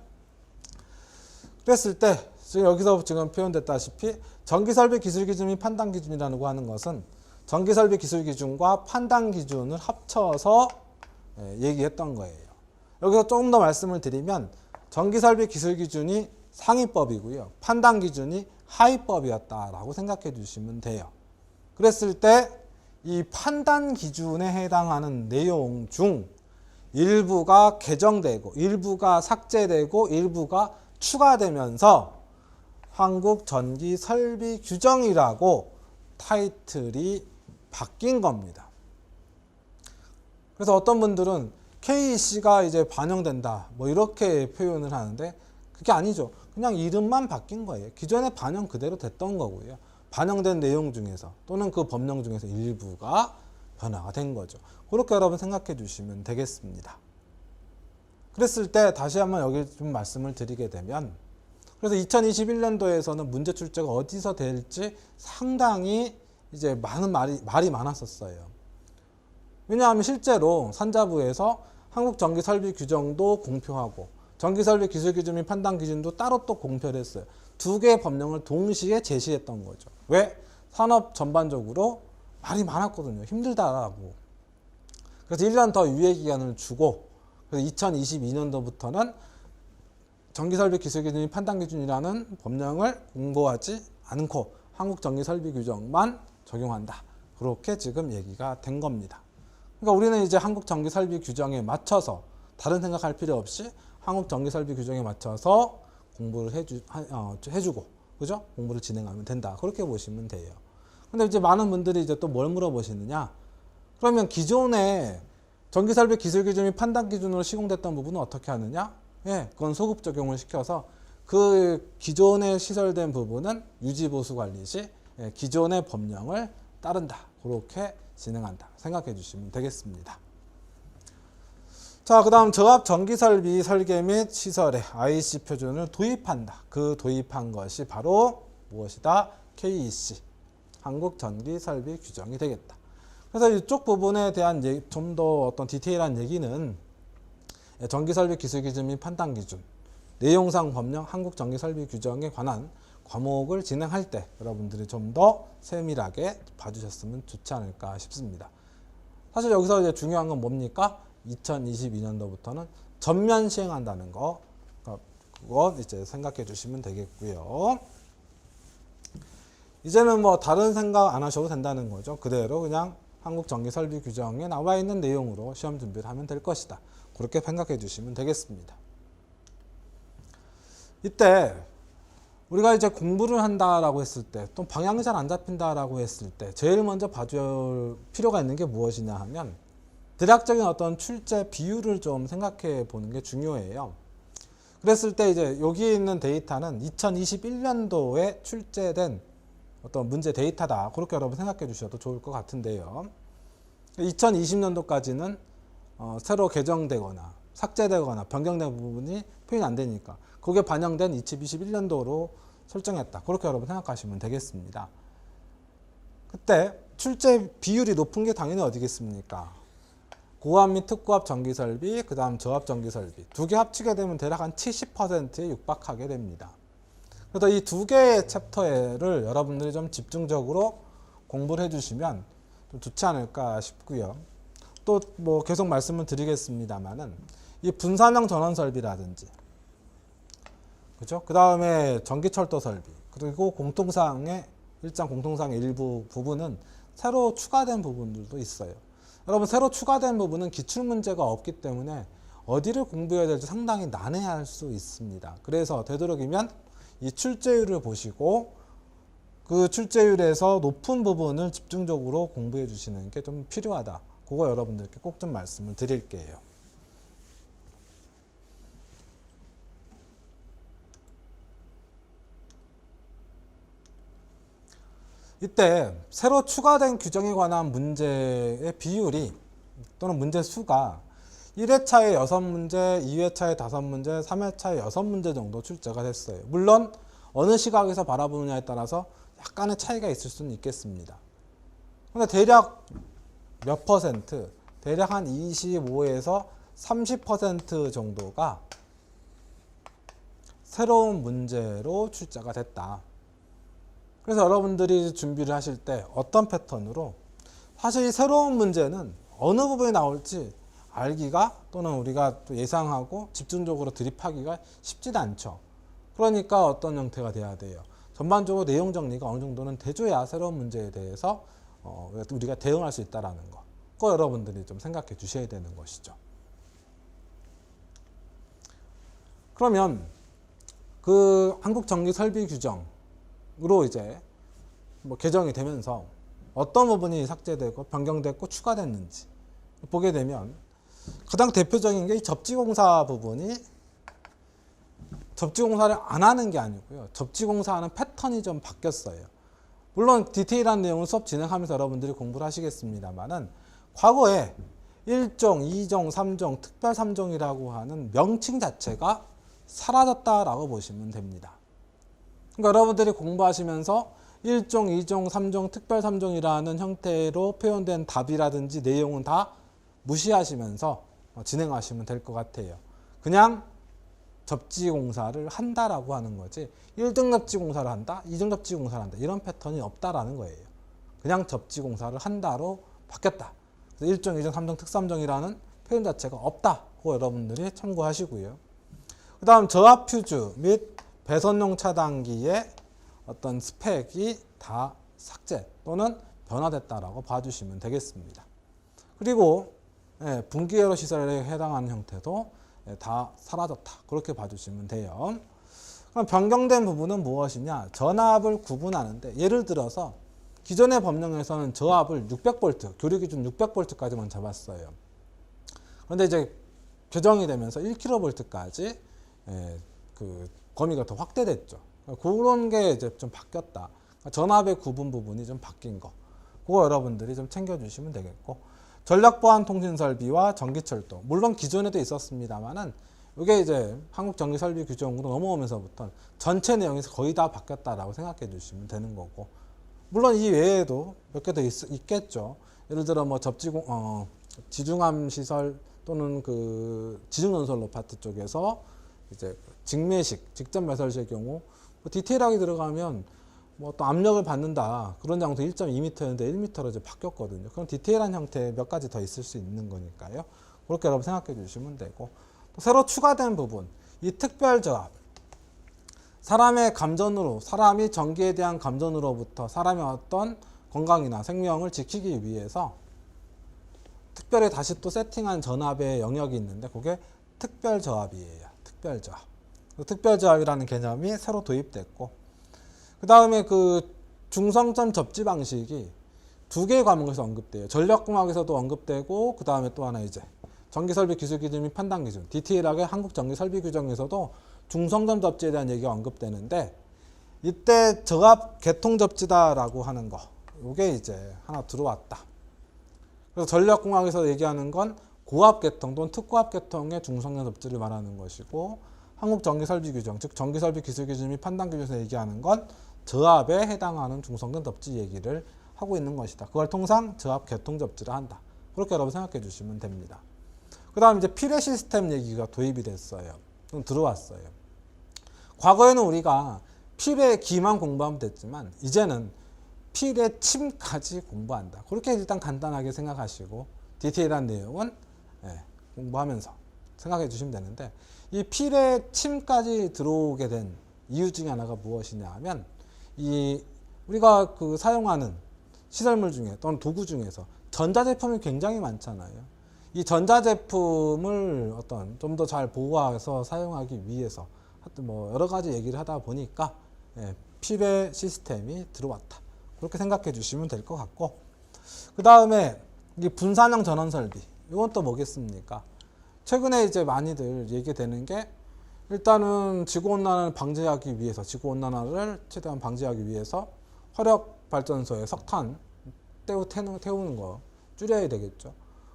S1: 그랬을 때 지금 여기서 지금 표현됐다시피 전기설비 기술기준 및 판단기준이라고 하는 것은 전기설비 기술기준과 판단기준을 합쳐서 얘기했던 거예요. 여기서 조금 더 말씀을 드리면 전기설비 기술기준이 상위법이고요, 판단기준이 하위법이었다라고 생각해 주시면 돼요. 그랬을 때 이 판단기준에 해당하는 내용 중 일부가 개정되고 일부가 삭제되고 일부가 추가되면서 한국전기설비규정이라고 타이틀이 바뀐 겁니다. 그래서 어떤 분들은 KEC가 이제 반영된다 뭐 이렇게 표현을 하는데, 그게 아니죠. 그냥 이름만 바뀐 거예요. 기존에 반영 그대로 됐던 거고요. 반영된 내용 중에서 또는 그 법령 중에서 일부가 변화가 된 거죠. 그렇게 여러분 생각해 주시면 되겠습니다. 그랬을 때 다시 한번 여기 좀 말씀을 드리게 되면, 그래서 2021년도에서는 문제 출제가 어디서 될지 상당히 이제 많은 말이 많았었어요. 왜냐하면 실제로 산자부에서 한국전기설비규정도 공표하고 전기설비기술기준 및 판단기준도 따로 또 공표를 했어요. 두 개의 법령을 동시에 제시했던 거죠. 왜? 산업 전반적으로 말이 많았거든요. 힘들다라고. 그래서 1년 더 유예기간을 주고, 그래서 2022년도부터는 전기설비기술기준 및 판단기준이라는 법령을 공고하지 않고 한국전기설비규정만 적용한다. 그렇게 지금 얘기가 된 겁니다. 그러니까 우리는 이제 한국전기설비규정에 맞춰서 다른 생각할 필요 없이 한국전기설비규정에 맞춰서 공부를 해주고, 그죠? 공부를 진행하면 된다. 그렇게 보시면 돼요. 근데 이제 많은 분들이 이제 또 뭘 물어보시느냐? 그러면 기존에 전기설비 기술기준 및 판단기준으로 시공됐던 부분은 어떻게 하느냐? 예, 그건 소급 적용을 시켜서 그 기존에 시설된 부분은 유지보수관리 시 기존의 법령을 따른다. 그렇게 진행한다. 생각해 주시면 되겠습니다. 자, 그 다음 저압 전기설비 설계 및 시설에 IEC 표준을 도입한다. 그 도입한 것이 바로 무엇이다? KEC, 한국전기설비규정이 되겠다. 그래서 이쪽 부분에 대한 좀 더 어떤 디테일한 얘기는 전기설비 기술기준 및 판단기준, 내용상 법령 한국전기설비규정에 관한 과목을 진행할 때 여러분들이 좀 더 세밀하게 봐주셨으면 좋지 않을까 싶습니다. 사실 여기서 이제 중요한 건 뭡니까? 2022년도부터는 전면 시행한다는 거, 그거 이제 생각해 주시면 되겠고요. 이제는 뭐 다른 생각 안 하셔도 된다는 거죠. 그대로 그냥 한국전기설비규정에 나와 있는 내용으로 시험 준비를 하면 될 것이다. 그렇게 생각해 주시면 되겠습니다. 이때 우리가 이제 공부를 한다라고 했을 때, 또 방향이 잘 안 잡힌다라고 했을 때 제일 먼저 봐줄 필요가 있는 게 무엇이냐 하면 대략적인 어떤 출제 비율을 좀 생각해 보는 게 중요해요. 그랬을 때 이제 여기 있는 데이터는 2021년도에 출제된 어떤 문제 데이터다. 그렇게 여러분 생각해 주셔도 좋을 것 같은데요. 2020년도까지는 새로 개정되거나 삭제되거나 변경된 부분이 표현이 안 되니까 그게 반영된 2021년도로 설정했다. 그렇게 여러분 생각하시면 되겠습니다. 그때 출제 비율이 높은 게 당연히 어디겠습니까? 고압 및 특고압 전기설비, 그 다음 저압 전기설비 두 개 합치게 되면 대략 한 70%에 육박하게 됩니다. 그래서 이 두 개의 챕터를 여러분들이 좀 집중적으로 공부를 해주시면 좀 좋지 않을까 싶고요. 또 뭐 계속 말씀을 드리겠습니다만은 이 분산형 전원 설비라든지, 그죠? 그 다음에 전기철도 설비, 그리고 공통사항의 일장 공통사항의 일부 부분은 새로 추가된 부분들도 있어요. 여러분 새로 추가된 부분은 기출문제가 없기 때문에 어디를 공부해야 될지 상당히 난해할 수 있습니다. 그래서 되도록이면 이 출제율을 보시고 그 출제율에서 높은 부분을 집중적으로 공부해 주시는 게 좀 필요하다. 그거 여러분들께 꼭 좀 말씀을 드릴게요. 이때 새로 추가된 규정에 관한 문제의 비율이 또는 문제 수가 1회차에 6문제, 2회차에 5문제, 3회차에 6문제 정도 출제가 됐어요. 물론 어느 시각에서 바라보느냐에 따라서 약간의 차이가 있을 수는 있겠습니다. 근데 대략 몇 퍼센트? 대략 한 25에서 30% 정도가 새로운 문제로 출제가 됐다. 그래서 여러분들이 준비를 하실 때 어떤 패턴으로, 사실 이 새로운 문제는 어느 부분에 나올지 알기가 또는 우리가 또 예상하고 집중적으로 드립하기가 쉽지도 않죠. 그러니까 어떤 형태가 돼야 돼요. 전반적으로 내용 정리가 어느 정도는 돼줘야 새로운 문제에 대해서 우리가 대응할 수 있다는 거. 그거 여러분들이 좀 생각해 주셔야 되는 것이죠. 그러면 그 한국전기설비규정으로 이제 뭐 개정이 되면서 어떤 부분이 삭제되고 변경됐고 추가됐는지 보게 되면 가장 대표적인 게 이 접지공사 부분이 접지공사를 안 하는 게 아니고요. 접지공사하는 패턴이 좀 바뀌었어요. 물론 디테일한 내용을 수업 진행하면서 여러분들이 공부를 하시겠습니다만은 과거에 1종, 2종, 3종, 특별 3종이라고 하는 명칭 자체가 사라졌다라고 보시면 됩니다. 그러니까 여러분들이 공부하시면서 1종, 2종, 3종, 특별 3종이라는 형태로 표현된 답이라든지 내용은 다 무시하시면서 진행하시면 될 것 같아요. 그냥 접지공사를 한다라고 하는 거지 1등 접지공사를 한다, 2등 접지공사를 한다 이런 패턴이 없다라는 거예요. 그냥 접지공사를 한다로 바뀌었다. 그래서 1종, 2종, 3종, 특3종이라는 표현 자체가 없다. 그거 여러분들이 참고하시고요. 그 다음 저압 퓨즈 및 배선용 차단기의 어떤 스펙이 다 삭제 또는 변화됐다라고 봐주시면 되겠습니다. 그리고 분기회로 시설에 해당하는 형태도 다 사라졌다. 그렇게 봐주시면 돼요. 그럼 변경된 부분은 무엇이냐? 전압을 구분하는데 예를 들어서 기존의 법령에서는 저압을 600V, 교류 기준 600V까지만 잡았어요. 그런데 이제 개정이 되면서 1kV까지 그 범위가 더 확대됐죠. 그런 게 이제 좀 바뀌었다. 전압의 구분 부분이 좀 바뀐 거. 그거 여러분들이 좀 챙겨주시면 되겠고. 전력보안 통신 설비와 전기철도. 물론 기존에도 있었습니다만은 이게 이제 한국전기설비 규정으로 넘어오면서부터 전체 내용에서 거의 다 바뀌었다라고 생각해 주시면 되는 거고. 물론 이 외에도 몇 개 더 있겠죠. 예를 들어 뭐 지중암 시설 또는 그 지중건설 아파트 쪽에서 이제 직매식, 직접 매설시의 경우 뭐 디테일하게 들어가면 뭐 또 압력을 받는다 그런 장소 1.2m였는데 1m로 이제 바뀌었거든요. 그럼 디테일한 형태 몇 가지 더 있을 수 있는 거니까요. 그렇게 여러분 생각해 주시면 되고 또 새로 추가된 부분 이 특별저압 사람의 감전으로 사람이 전기에 대한 감전으로부터 사람의 어떤 건강이나 생명을 지키기 위해서 특별히 다시 또 세팅한 전압의 영역이 있는데 그게 특별저압이에요. 특별저압. 특별저압이라는 개념이 새로 도입됐고 그 다음에 그 중성점 접지 방식이 두 개의 과목에서 언급돼요. 전력공학에서도 언급되고 그 다음에 또 하나 이제 전기설비 기술기준 및 판단기준 디테일하게 한국전기설비규정에서도 중성점 접지에 대한 얘기가 언급되는데 이때 저압 개통 접지다라고 하는 거, 요게 이제 하나 들어왔다. 그래서 전력공학에서 얘기하는 건 고압 개통 또는 특고압 개통의 중성량 접지를 말하는 것이고, 한국전기설비규정, 즉 전기설비기술기준 및 판단기준에서 얘기하는 건 저압에 해당하는 중성량 접지 얘기를 하고 있는 것이다. 그걸 통상 저압 개통 접지를 한다. 그렇게 여러분 생각해 주시면 됩니다. 그 다음 이제 필의 시스템 얘기가 도입이 됐어요. 들어왔어요. 과거에는 우리가 필의 기만 공부하면 됐지만 이제는 필의 침까지 공부한다. 그렇게 일단 간단하게 생각하시고 디테일한 내용은 공부하면서 생각해 주시면 되는데, 이 필의 침까지 들어오게 된 이유 중에 하나가 무엇이냐 하면, 이 우리가 그 사용하는 시설물 중에 또는 도구 중에서 전자제품이 굉장히 많잖아요. 이 전자제품을 어떤 좀 더 잘 보호해서 사용하기 위해서 하여튼 뭐 여러 가지 얘기를 하다 보니까 필의 시스템이 들어왔다. 그렇게 생각해 주시면 될 것 같고, 그 다음에 이 분산형 전원 설비, 이건 또 뭐겠습니까? 최근에 이제 많이들 얘기되는 게, 일단은 지구온난화를 방지하기 위해서, 지구온난화를 최대한 방지하기 위해서 화력발전소에 석탄 태우는 거 줄여야 되겠죠.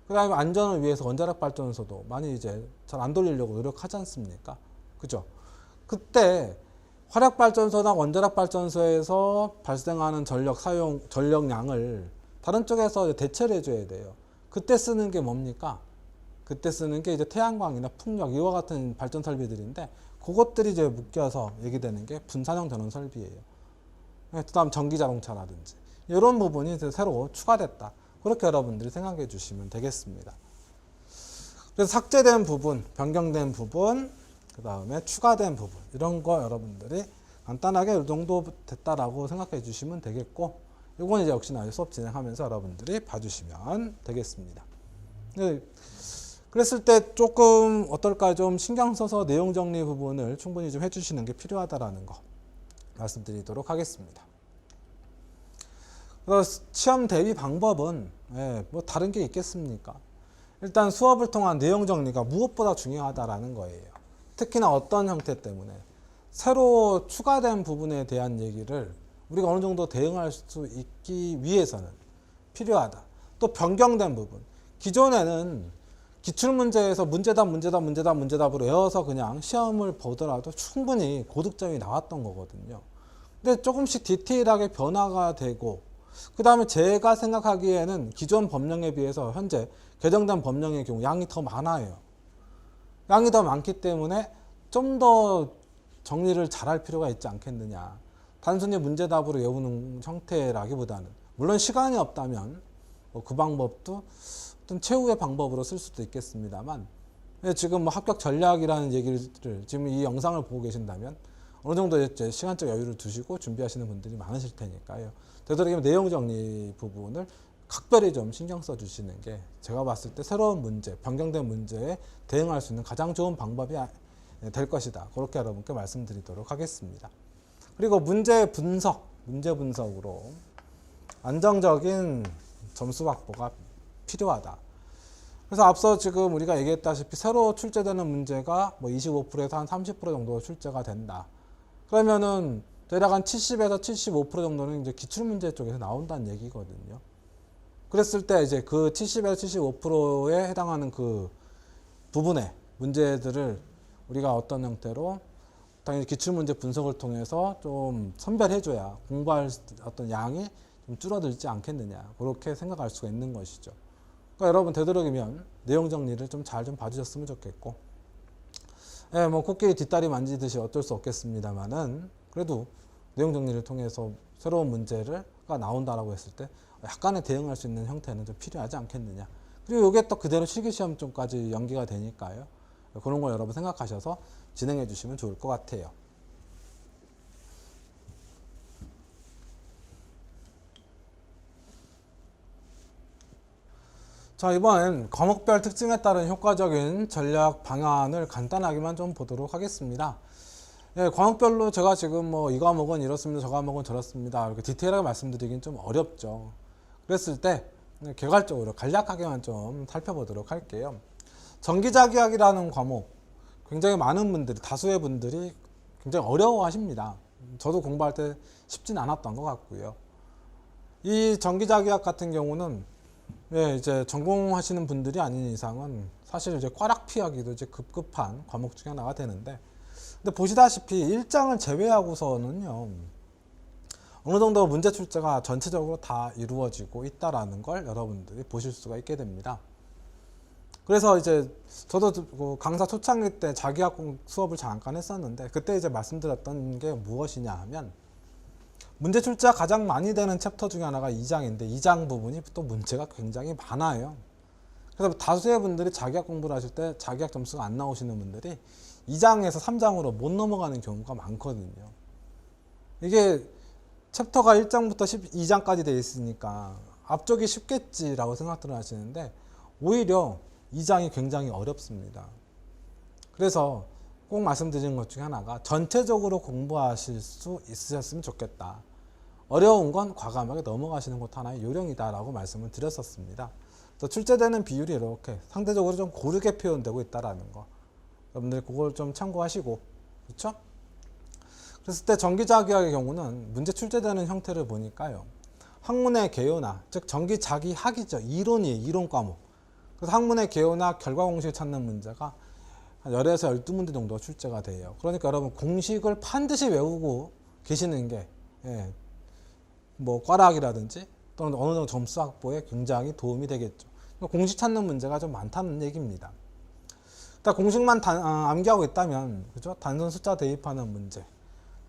S1: 그 다음에 안전을 위해서 원자력 발전소도 많이 이제 잘 안 돌리려고 노력하지 않습니까? 그죠? 그때 화력발전소나 원자력 발전소에서 발생하는 전력량을 다른 쪽에서 대체를 해줘야 돼요. 그때 쓰는 게 뭡니까? 그때 쓰는 게 이제 태양광이나 풍력, 이와 같은 발전 설비들인데, 그것들이 이제 묶여서 얘기되는 게 분산형 전원 설비예요. 그 다음 전기자동차라든지 이런 부분이 이제 새로 추가됐다. 그렇게 여러분들이 생각해 주시면 되겠습니다. 그래서 삭제된 부분, 변경된 부분, 그 다음에 추가된 부분, 이런 거 여러분들이 간단하게 이 정도 됐다라고 생각해 주시면 되겠고, 이건 이제 역시나 수업 진행하면서 여러분들이 봐주시면 되겠습니다. 그랬을 때 조금 어떨까, 좀 신경 써서 내용 정리 부분을 충분히 좀 해주시는 게 필요하다라는 거 말씀드리도록 하겠습니다. 그래서 시험 대비 방법은 뭐 다른 게 있겠습니까? 일단 수업을 통한 내용 정리가 무엇보다 중요하다라는 거예요. 특히나 어떤 형태 때문에 새로 추가된 부분에 대한 얘기를 우리가 어느 정도 대응할 수 있기 위해서는 필요하다. 또 변경된 부분, 기존에는 기출문제에서 문제답으로 외워서 그냥 시험을 보더라도 충분히 고득점이 나왔던 거거든요. 근데 조금씩 디테일하게 변화가 되고, 그 다음에 제가 생각하기에는 기존 법령에 비해서 현재 개정된 법령의 경우 양이 더 많아요. 양이 더 많기 때문에 좀 더 정리를 잘할 필요가 있지 않겠느냐. 단순히 문제답으로 외우는 형태라기보다는, 물론 시간이 없다면 그 방법도 어떤 최후의 방법으로 쓸 수도 있겠습니다만, 지금 뭐 합격 전략이라는 얘기를 지금 이 영상을 보고 계신다면 어느 정도 이제 시간적 여유를 두시고 준비하시는 분들이 많으실 테니까요. 되도록이면 내용 정리 부분을 각별히 좀 신경 써 주시는 게 제가 봤을 때 새로운 문제, 변경된 문제에 대응할 수 있는 가장 좋은 방법이 될 것이다. 그렇게 여러분께 말씀드리도록 하겠습니다. 그리고 문제 분석으로 안정적인 점수 확보가 필요하다. 그래서 앞서 지금 우리가 얘기했다시피 새로 출제되는 문제가 뭐 25%에서 한 30% 정도 출제가 된다. 그러면은 대략 한 70에서 75% 정도는 이제 기출문제 쪽에서 나온다는 얘기거든요. 그랬을 때 이제 그 70에서 75%에 해당하는 그 부분의 문제들을 우리가 어떤 형태로 당연히 기출문제 분석을 통해서 좀 선별해줘야 공부할 어떤 양이 좀 줄어들지 않겠느냐. 그렇게 생각할 수가 있는 것이죠. 그러니까 여러분 되도록이면 내용 정리를 좀 잘 좀 봐주셨으면 좋겠고, 뭐 코끼리 뒷다리 만지듯이 어쩔 수 없겠습니다만은 그래도 내용 정리를 통해서 새로운 문제가 나온다라고 했을 때 약간의 대응할 수 있는 형태는 좀 필요하지 않겠느냐. 그리고 이게 또 그대로 실기시험 쪽까지 연계가 되니까요. 그런 걸 여러분 생각하셔서 진행해 주시면 좋을 것 같아요. 자, 이번엔 과목별 특징에 따른 효과적인 전략 방안을 간단하게만 좀 보도록 하겠습니다. 과목별로 제가 지금 뭐 이 과목은 이렇습니다, 저 과목은 저렇습니다, 이렇게 디테일하게 말씀드리긴 좀 어렵죠. 그랬을 때 개괄적으로 간략하게만 좀 살펴보도록 할게요. 전기자기학이라는 과목, 굉장히 많은 분들이, 다수의 분들이 굉장히 어려워하십니다. 저도 공부할 때 쉽진 않았던 것 같고요. 이 전기자기학 같은 경우는 이제 전공하시는 분들이 아닌 이상은 사실 이제 꽈락 피하기도 이제 급급한 과목 중에 하나가 되는데, 근데 보시다시피 1장을 제외하고서는요, 어느 정도 문제 출제가 전체적으로 다 이루어지고 있다라는 걸 여러분들이 보실 수가 있게 됩니다. 그래서 이제 저도 강사 초창기 때 자기학 수업을 잠깐 했었는데, 그때 이제 말씀드렸던 게 무엇이냐 하면, 문제 출제가 가장 많이 되는 챕터 중에 하나가 2장인데 2장 부분이 또 문제가 굉장히 많아요. 그래서 다수의 분들이 자기학 공부를 하실 때 자기학 점수가 안 나오시는 분들이 2장에서 3장으로 못 넘어가는 경우가 많거든요. 이게 챕터가 1장부터 12장까지 되어 있으니까 앞쪽이 쉽겠지라고 생각들을 하시는데, 오히려 2장이 굉장히 어렵습니다. 그래서 꼭 말씀드리는 것 중에 하나가 전체적으로 공부하실 수 있으셨으면 좋겠다. 어려운 건 과감하게 넘어가시는 것도 하나의 요령이다라고 말씀을 드렸었습니다. 또 출제되는 비율이 이렇게 상대적으로 좀 고르게 표현되고 있다라는 거, 여러분들 그걸 좀 참고하시고, 그렇죠? 그랬을 때 전기자기학의 경우는 문제 출제되는 형태를 보니까요, 학문의 개요나, 즉 전기자기학이죠. 이론이에요. 이론 과목. 그래서 학문의 개요나 결과 공식을 찾는 문제가 한 10에서 12문제 정도 출제가 돼요. 그러니까 여러분 공식을 반드시 외우고 계시는 게 뭐 꽈락이라든지 또는 어느 정도 점수 확보에 굉장히 도움이 되겠죠. 공식 찾는 문제가 좀 많다는 얘기입니다. 일단 공식만 암기하고 있다면, 그죠? 단순 숫자 대입하는 문제.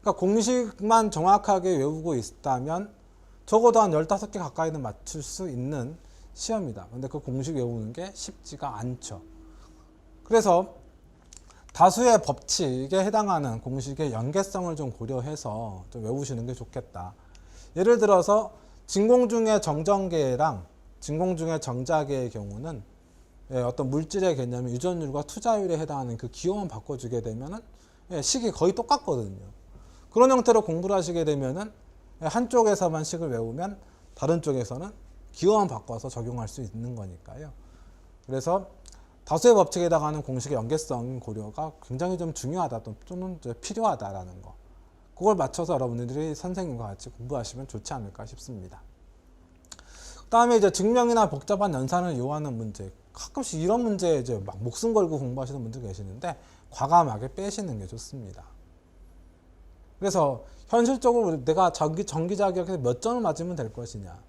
S1: 그러니까 공식만 정확하게 외우고 있다면 적어도 한 15개 가까이는 맞출 수 있는 시험이다. 근데 그 공식 외우는 게 쉽지가 않죠. 그래서 다수의 법칙에 해당하는 공식의 연계성을 좀 고려해서 좀 외우시는 게 좋겠다. 예를 들어서 진공 중의 정전계랑 진공 중의 정자계의 경우는 어떤 물질의 개념이 유전율과 투자율에 해당하는 그 기호만 바꿔주게 되면은 식이 거의 똑같거든요. 그런 형태로 공부를 하시게 되면은 한쪽에서만 식을 외우면 다른 쪽에서는 기호만 바꿔서 적용할 수 있는 거니까요. 그래서 다수의 법칙에 해당하는 공식의 연계성 고려가 굉장히 좀 중요하다 또는 필요하다라는 거, 그걸 맞춰서 여러분들이 선생님과 같이 공부하시면 좋지 않을까 싶습니다. 그 다음에 이제 증명이나 복잡한 연산을 이용하는 문제, 가끔씩 이런 문제에 이제 막 목숨 걸고 공부하시는 분들 계시는데 과감하게 빼시는 게 좋습니다. 그래서 현실적으로 내가 전기자기학에서 몇 점을 맞으면 될 것이냐,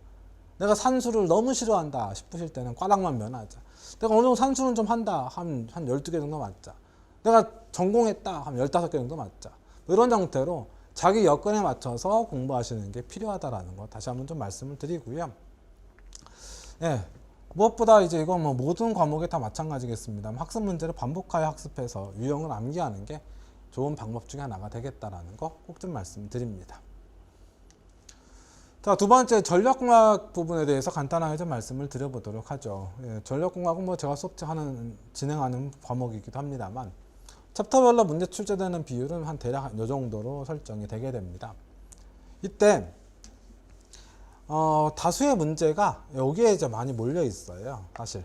S1: 내가 산수를 너무 싫어한다 싶으실 때는 꽈락만 면하자. 내가 어느 정도 산수는 좀 한다 하면 한 12개 정도 맞자. 내가 전공했다 하면 15개 정도 맞자. 이런 형태로 자기 여건에 맞춰서 공부하시는 게 필요하다라는 거 다시 한번 좀 말씀을 드리고요. 무엇보다 이제 이건 뭐 모든 과목에 다 마찬가지겠습니다. 학습 문제를 반복하여 학습해서 유형을 암기하는 게 좋은 방법 중에 하나가 되겠다라는 거 꼭 좀 말씀드립니다. 자, 두 번째 전력공학 부분에 대해서 간단하게 좀 말씀을 드려보도록 하죠. 전력공학은 뭐 제가 수업 진행하는 과목이기도 합니다만, 챕터별로 문제 출제되는 비율은 한 대략 이 정도로 설정이 되게 됩니다. 이때 다수의 문제가 여기에 이제 많이 몰려 있어요. 사실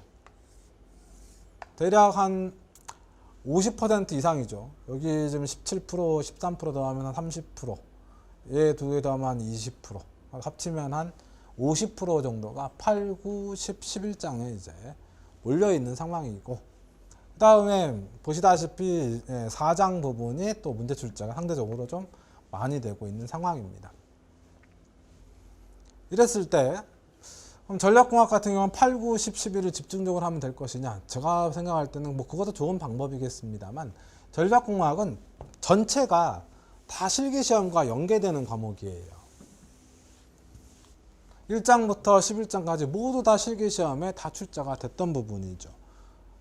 S1: 대략 한 50% 이상이죠. 여기 지금 17%, 13% 더하면 한 30%, 얘 두 개 더하면 한 20%, 합치면 한 50% 정도가 8, 9, 10, 11장에 이제 몰려 있는 상황이고, 그 다음에 보시다시피 4장 부분이 또 문제 출제가 상대적으로 좀 많이 되고 있는 상황입니다. 이랬을 때 그럼 전략공학 같은 경우는 8, 9, 10, 11을 집중적으로 하면 될 것이냐, 제가 생각할 때는 뭐 그것도 좋은 방법이겠습니다만, 전략공학은 전체가 다 실기시험과 연계되는 과목이에요. 1장부터 11장까지 모두 다 실기시험에 다 출제가 됐던 부분이죠.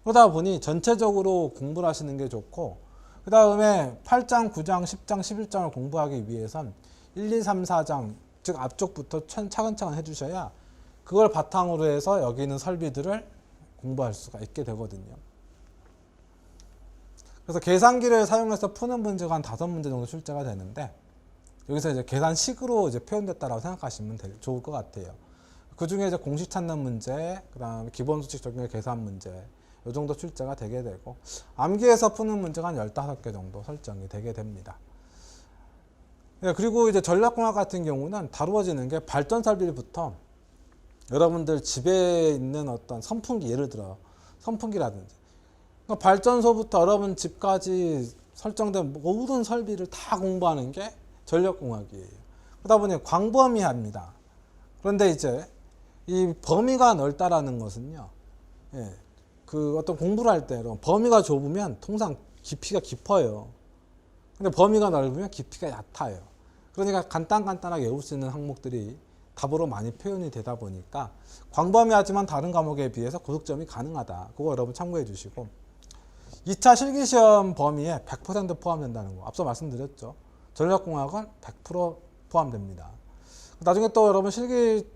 S1: 그러다 보니 전체적으로 공부를 하시는 게 좋고, 그 다음에 8장, 9장, 10장, 11장을 공부하기 위해선 1, 2, 3, 4장, 즉 앞쪽부터 차근차근 해주셔야 그걸 바탕으로 해서 여기 있는 설비들을 공부할 수가 있게 되거든요. 그래서 계산기를 사용해서 푸는 문제가 한 5문제 정도 출제가 되는데, 여기서 이제 계산식으로 이제 표현됐다라고 생각하시면 좋을 것 같아요. 그 중에 이제 공식 찾는 문제, 그 다음에 기본수칙 적용의 계산 문제, 이 정도 출제가 되게 되고, 암기해서 푸는 문제가 한 15개 정도 설정이 되게 됩니다. 예, 그리고 이제 전력공학 같은 경우는 다루어지는 게 발전 설비부터 여러분들 집에 있는 어떤 선풍기, 예를 들어 선풍기라든지, 그러니까 발전소부터 여러분 집까지 설정된 모든 설비를 다 공부하는 게 전력공학이에요. 그러다 보니 광범위합니다. 그런데 이제 이 범위가 넓다라는 것은요, 예, 그 어떤 공부를 할 때 범위가 좁으면 통상 깊이가 깊어요. 근데 범위가 넓으면 깊이가 얕아요. 그러니까 간단하게 외울 수 있는 항목들이 답으로 많이 표현이 되다 보니까 광범위하지만 다른 과목에 비해서 고득점이 가능하다. 그거 여러분 참고해 주시고, 2차 실기시험 범위에 100% 포함된다는 거 앞서 말씀드렸죠. 전력공학은 100% 포함됩니다. 나중에 또 여러분 실기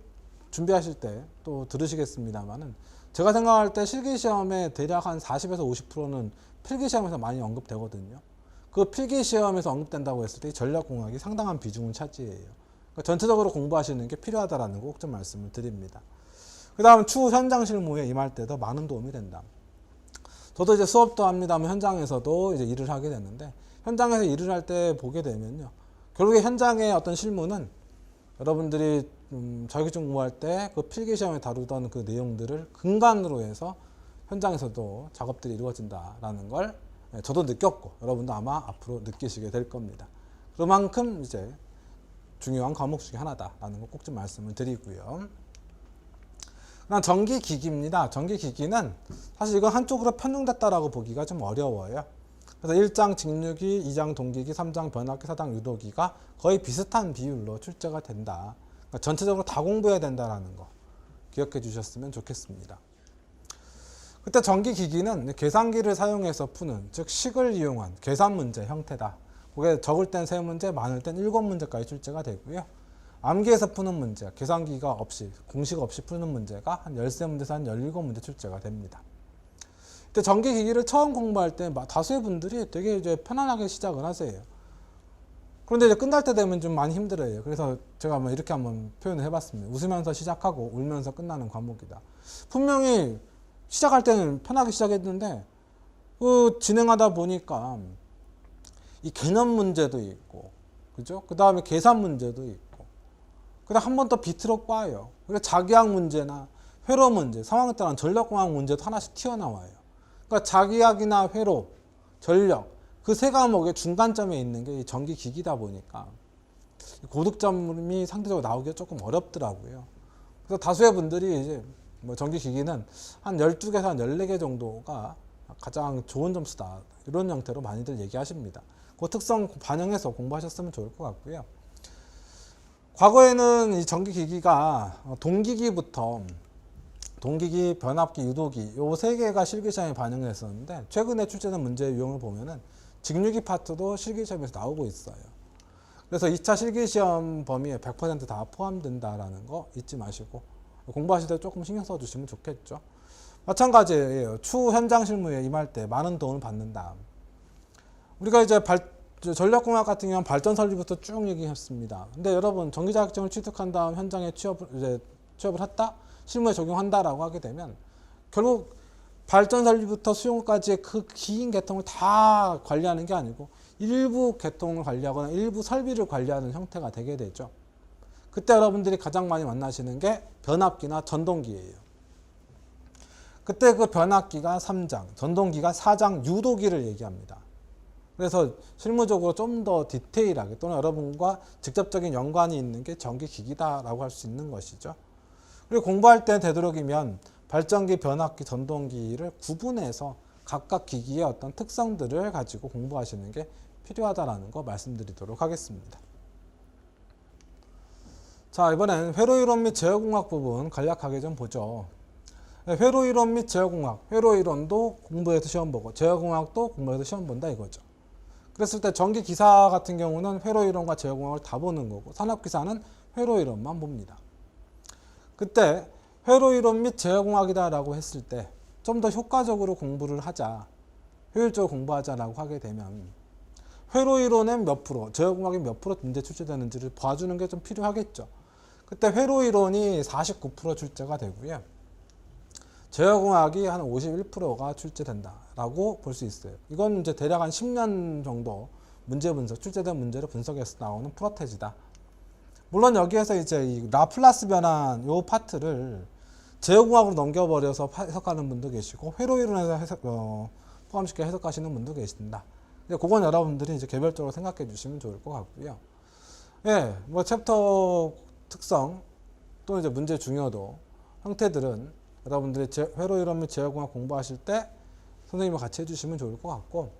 S1: 준비하실 때 또 들으시겠습니다만은, 제가 생각할 때 실기시험에 대략 한 40에서 50%는 필기시험에서 많이 언급되거든요. 그 필기시험에서 언급된다고 했을 때 전력공학이 상당한 비중을 차지해요. 그러니까 전체적으로 공부하시는 게 필요하다는 거 꼭 좀 말씀을 드립니다. 그 다음 추후 현장 실무에 임할 때도 많은 도움이 된다. 저도 이제 수업도 합니다만 현장에서도 이제 일을 하게 되는데, 현장에서 일을 할 때 보게 되면요, 결국에 현장의 어떤 실무는 여러분들이 자격증 공부할 때 그 필기시험에 다루던 그 내용들을 근간으로 해서 현장에서도 작업들이 이루어진다라는 걸 저도 느꼈고 여러분도 아마 앞으로 느끼시게 될 겁니다. 그만큼 이제 중요한 과목 중에 하나다라는 거 꼭 좀 말씀을 드리고요. 그다음 전기기기입니다. 전기기기는 사실 이건 한쪽으로 편중됐다라고 보기가 좀 어려워요. 그래서 1장 직류기, 2장 동기기, 3장 변압기, 4장 유도기가 거의 비슷한 비율로 출제가 된다. 그러니까 전체적으로 다 공부해야 된다는 거 기억해 주셨으면 좋겠습니다. 그때 전기기기는 계산기를 사용해서 푸는, 즉 식을 이용한 계산 문제 형태다. 그게 적을 땐 3문제, 많을 땐 7문제까지 출제가 되고요. 암기해서 푸는 문제, 계산기가 없이, 공식 없이 푸는 문제가 한 13문제에서 한 17문제 출제가 됩니다. 근데 전기기기를 처음 공부할 때 다수의 분들이 되게 이제 편안하게 시작을 하세요. 그런데 이제 끝날 때 되면 좀 많이 힘들어요. 그래서 제가 이렇게 한번 표현을 해봤습니다. 웃으면서 시작하고 울면서 끝나는 과목이다. 분명히 시작할 때는 편하게 시작했는데, 그 진행하다 보니까 이 개념 문제도 있고, 그죠? 그 다음에 계산 문제도 있고, 그 다음 한 번 더 비틀어 꽈요. 그러니까 자기학 문제나 회로 문제, 상황에 따른 전력공학 문제도 하나씩 튀어나와요. 그러니까 자기학이나 회로, 전력, 그 세 과목의 중간점에 있는 게 이 전기기기다 보니까 고득점이 상대적으로 나오기가 조금 어렵더라고요. 그래서 다수의 분들이 이제 전기기기는 한 12개에서 한 14개 정도가 가장 좋은 점수다, 이런 형태로 많이들 얘기하십니다. 그 특성 반영해서 공부하셨으면 좋을 것 같고요. 과거에는 이 전기기기가 동기기부터 동기기, 변압기, 유도기 요 세 개가 실기시험에 반영됐었는데, 최근에 출제된 문제 유형을 보면은 직류기 파트도 실기시험에서 나오고 있어요. 그래서 2차 실기시험 범위에 100% 다 포함된다라는 거 잊지 마시고 공부하실 때 조금 신경 써주시면 좋겠죠. 마찬가지예요. 추후 현장 실무에 임할 때 많은 도움을 받는다. 우리가 이제 전력공학 같은 경우는 발전 설비부터 쭉 얘기했습니다. 근데 여러분 전기 자격증을 취득한 다음 현장에 취업을 했다, 실무에 적용한다라고 하게 되면 결국 발전 설비부터 수용까지의 그 긴 계통을 다 관리하는 게 아니고 일부 계통을 관리하거나 일부 설비를 관리하는 형태가 되게 되죠. 그때 여러분들이 가장 많이 만나시는 게 변압기나 전동기예요. 그때 그 변압기가 3장, 전동기가 4장 유도기를 얘기합니다. 그래서 실무적으로 좀 더 디테일하게 또는 여러분과 직접적인 연관이 있는 게 전기기기다라고 할 수 있는 것이죠. 그리고 공부할 때 되도록이면 발전기, 변압기, 전동기를 구분해서 각각 기기의 어떤 특성들을 가지고 공부하시는 게 필요하다는 거 말씀드리도록 하겠습니다. 자, 이번엔 회로이론 및 제어공학 부분 간략하게 좀 보죠. 회로이론 및 제어공학, 회로이론도 공부해서 시험 보고 제어공학도 공부해서 시험 본다 이거죠. 그랬을 때 전기기사 같은 경우는 회로이론과 제어공학을 다 보는 거고, 산업기사는 회로이론만 봅니다. 그때 회로이론 및 제어공학이다라고 했을 때 좀 더 효과적으로 공부를 하자, 효율적으로 공부하자라고 하게 되면 회로이론은 몇 프로, 제어공학이 몇 프로 문제 출제되는지를 봐주는 게 좀 필요하겠죠. 그때 회로이론이 49% 출제가 되고요. 제어공학이 한 51%가 출제된다라고 볼 수 있어요. 이건 이제 대략 한 10년 정도 문제 분석, 출제된 문제를 분석해서 나오는 프로테지다. 물론 여기에서 이제 이 라플라스 변환 요 파트를 제어공학으로 넘겨버려서 해석하는 분도 계시고 회로 이론에서 포함시켜 해석하시는 분도 계신다. 근데 그건 여러분들이 이제 개별적으로 생각해 주시면 좋을 것 같고요. 예, 뭐 챕터 특성 또는 이제 문제 중요도 형태들은 여러분들이 회로 이론 및 제어공학 공부하실 때 선생님과 같이 해주시면 좋을 것 같고,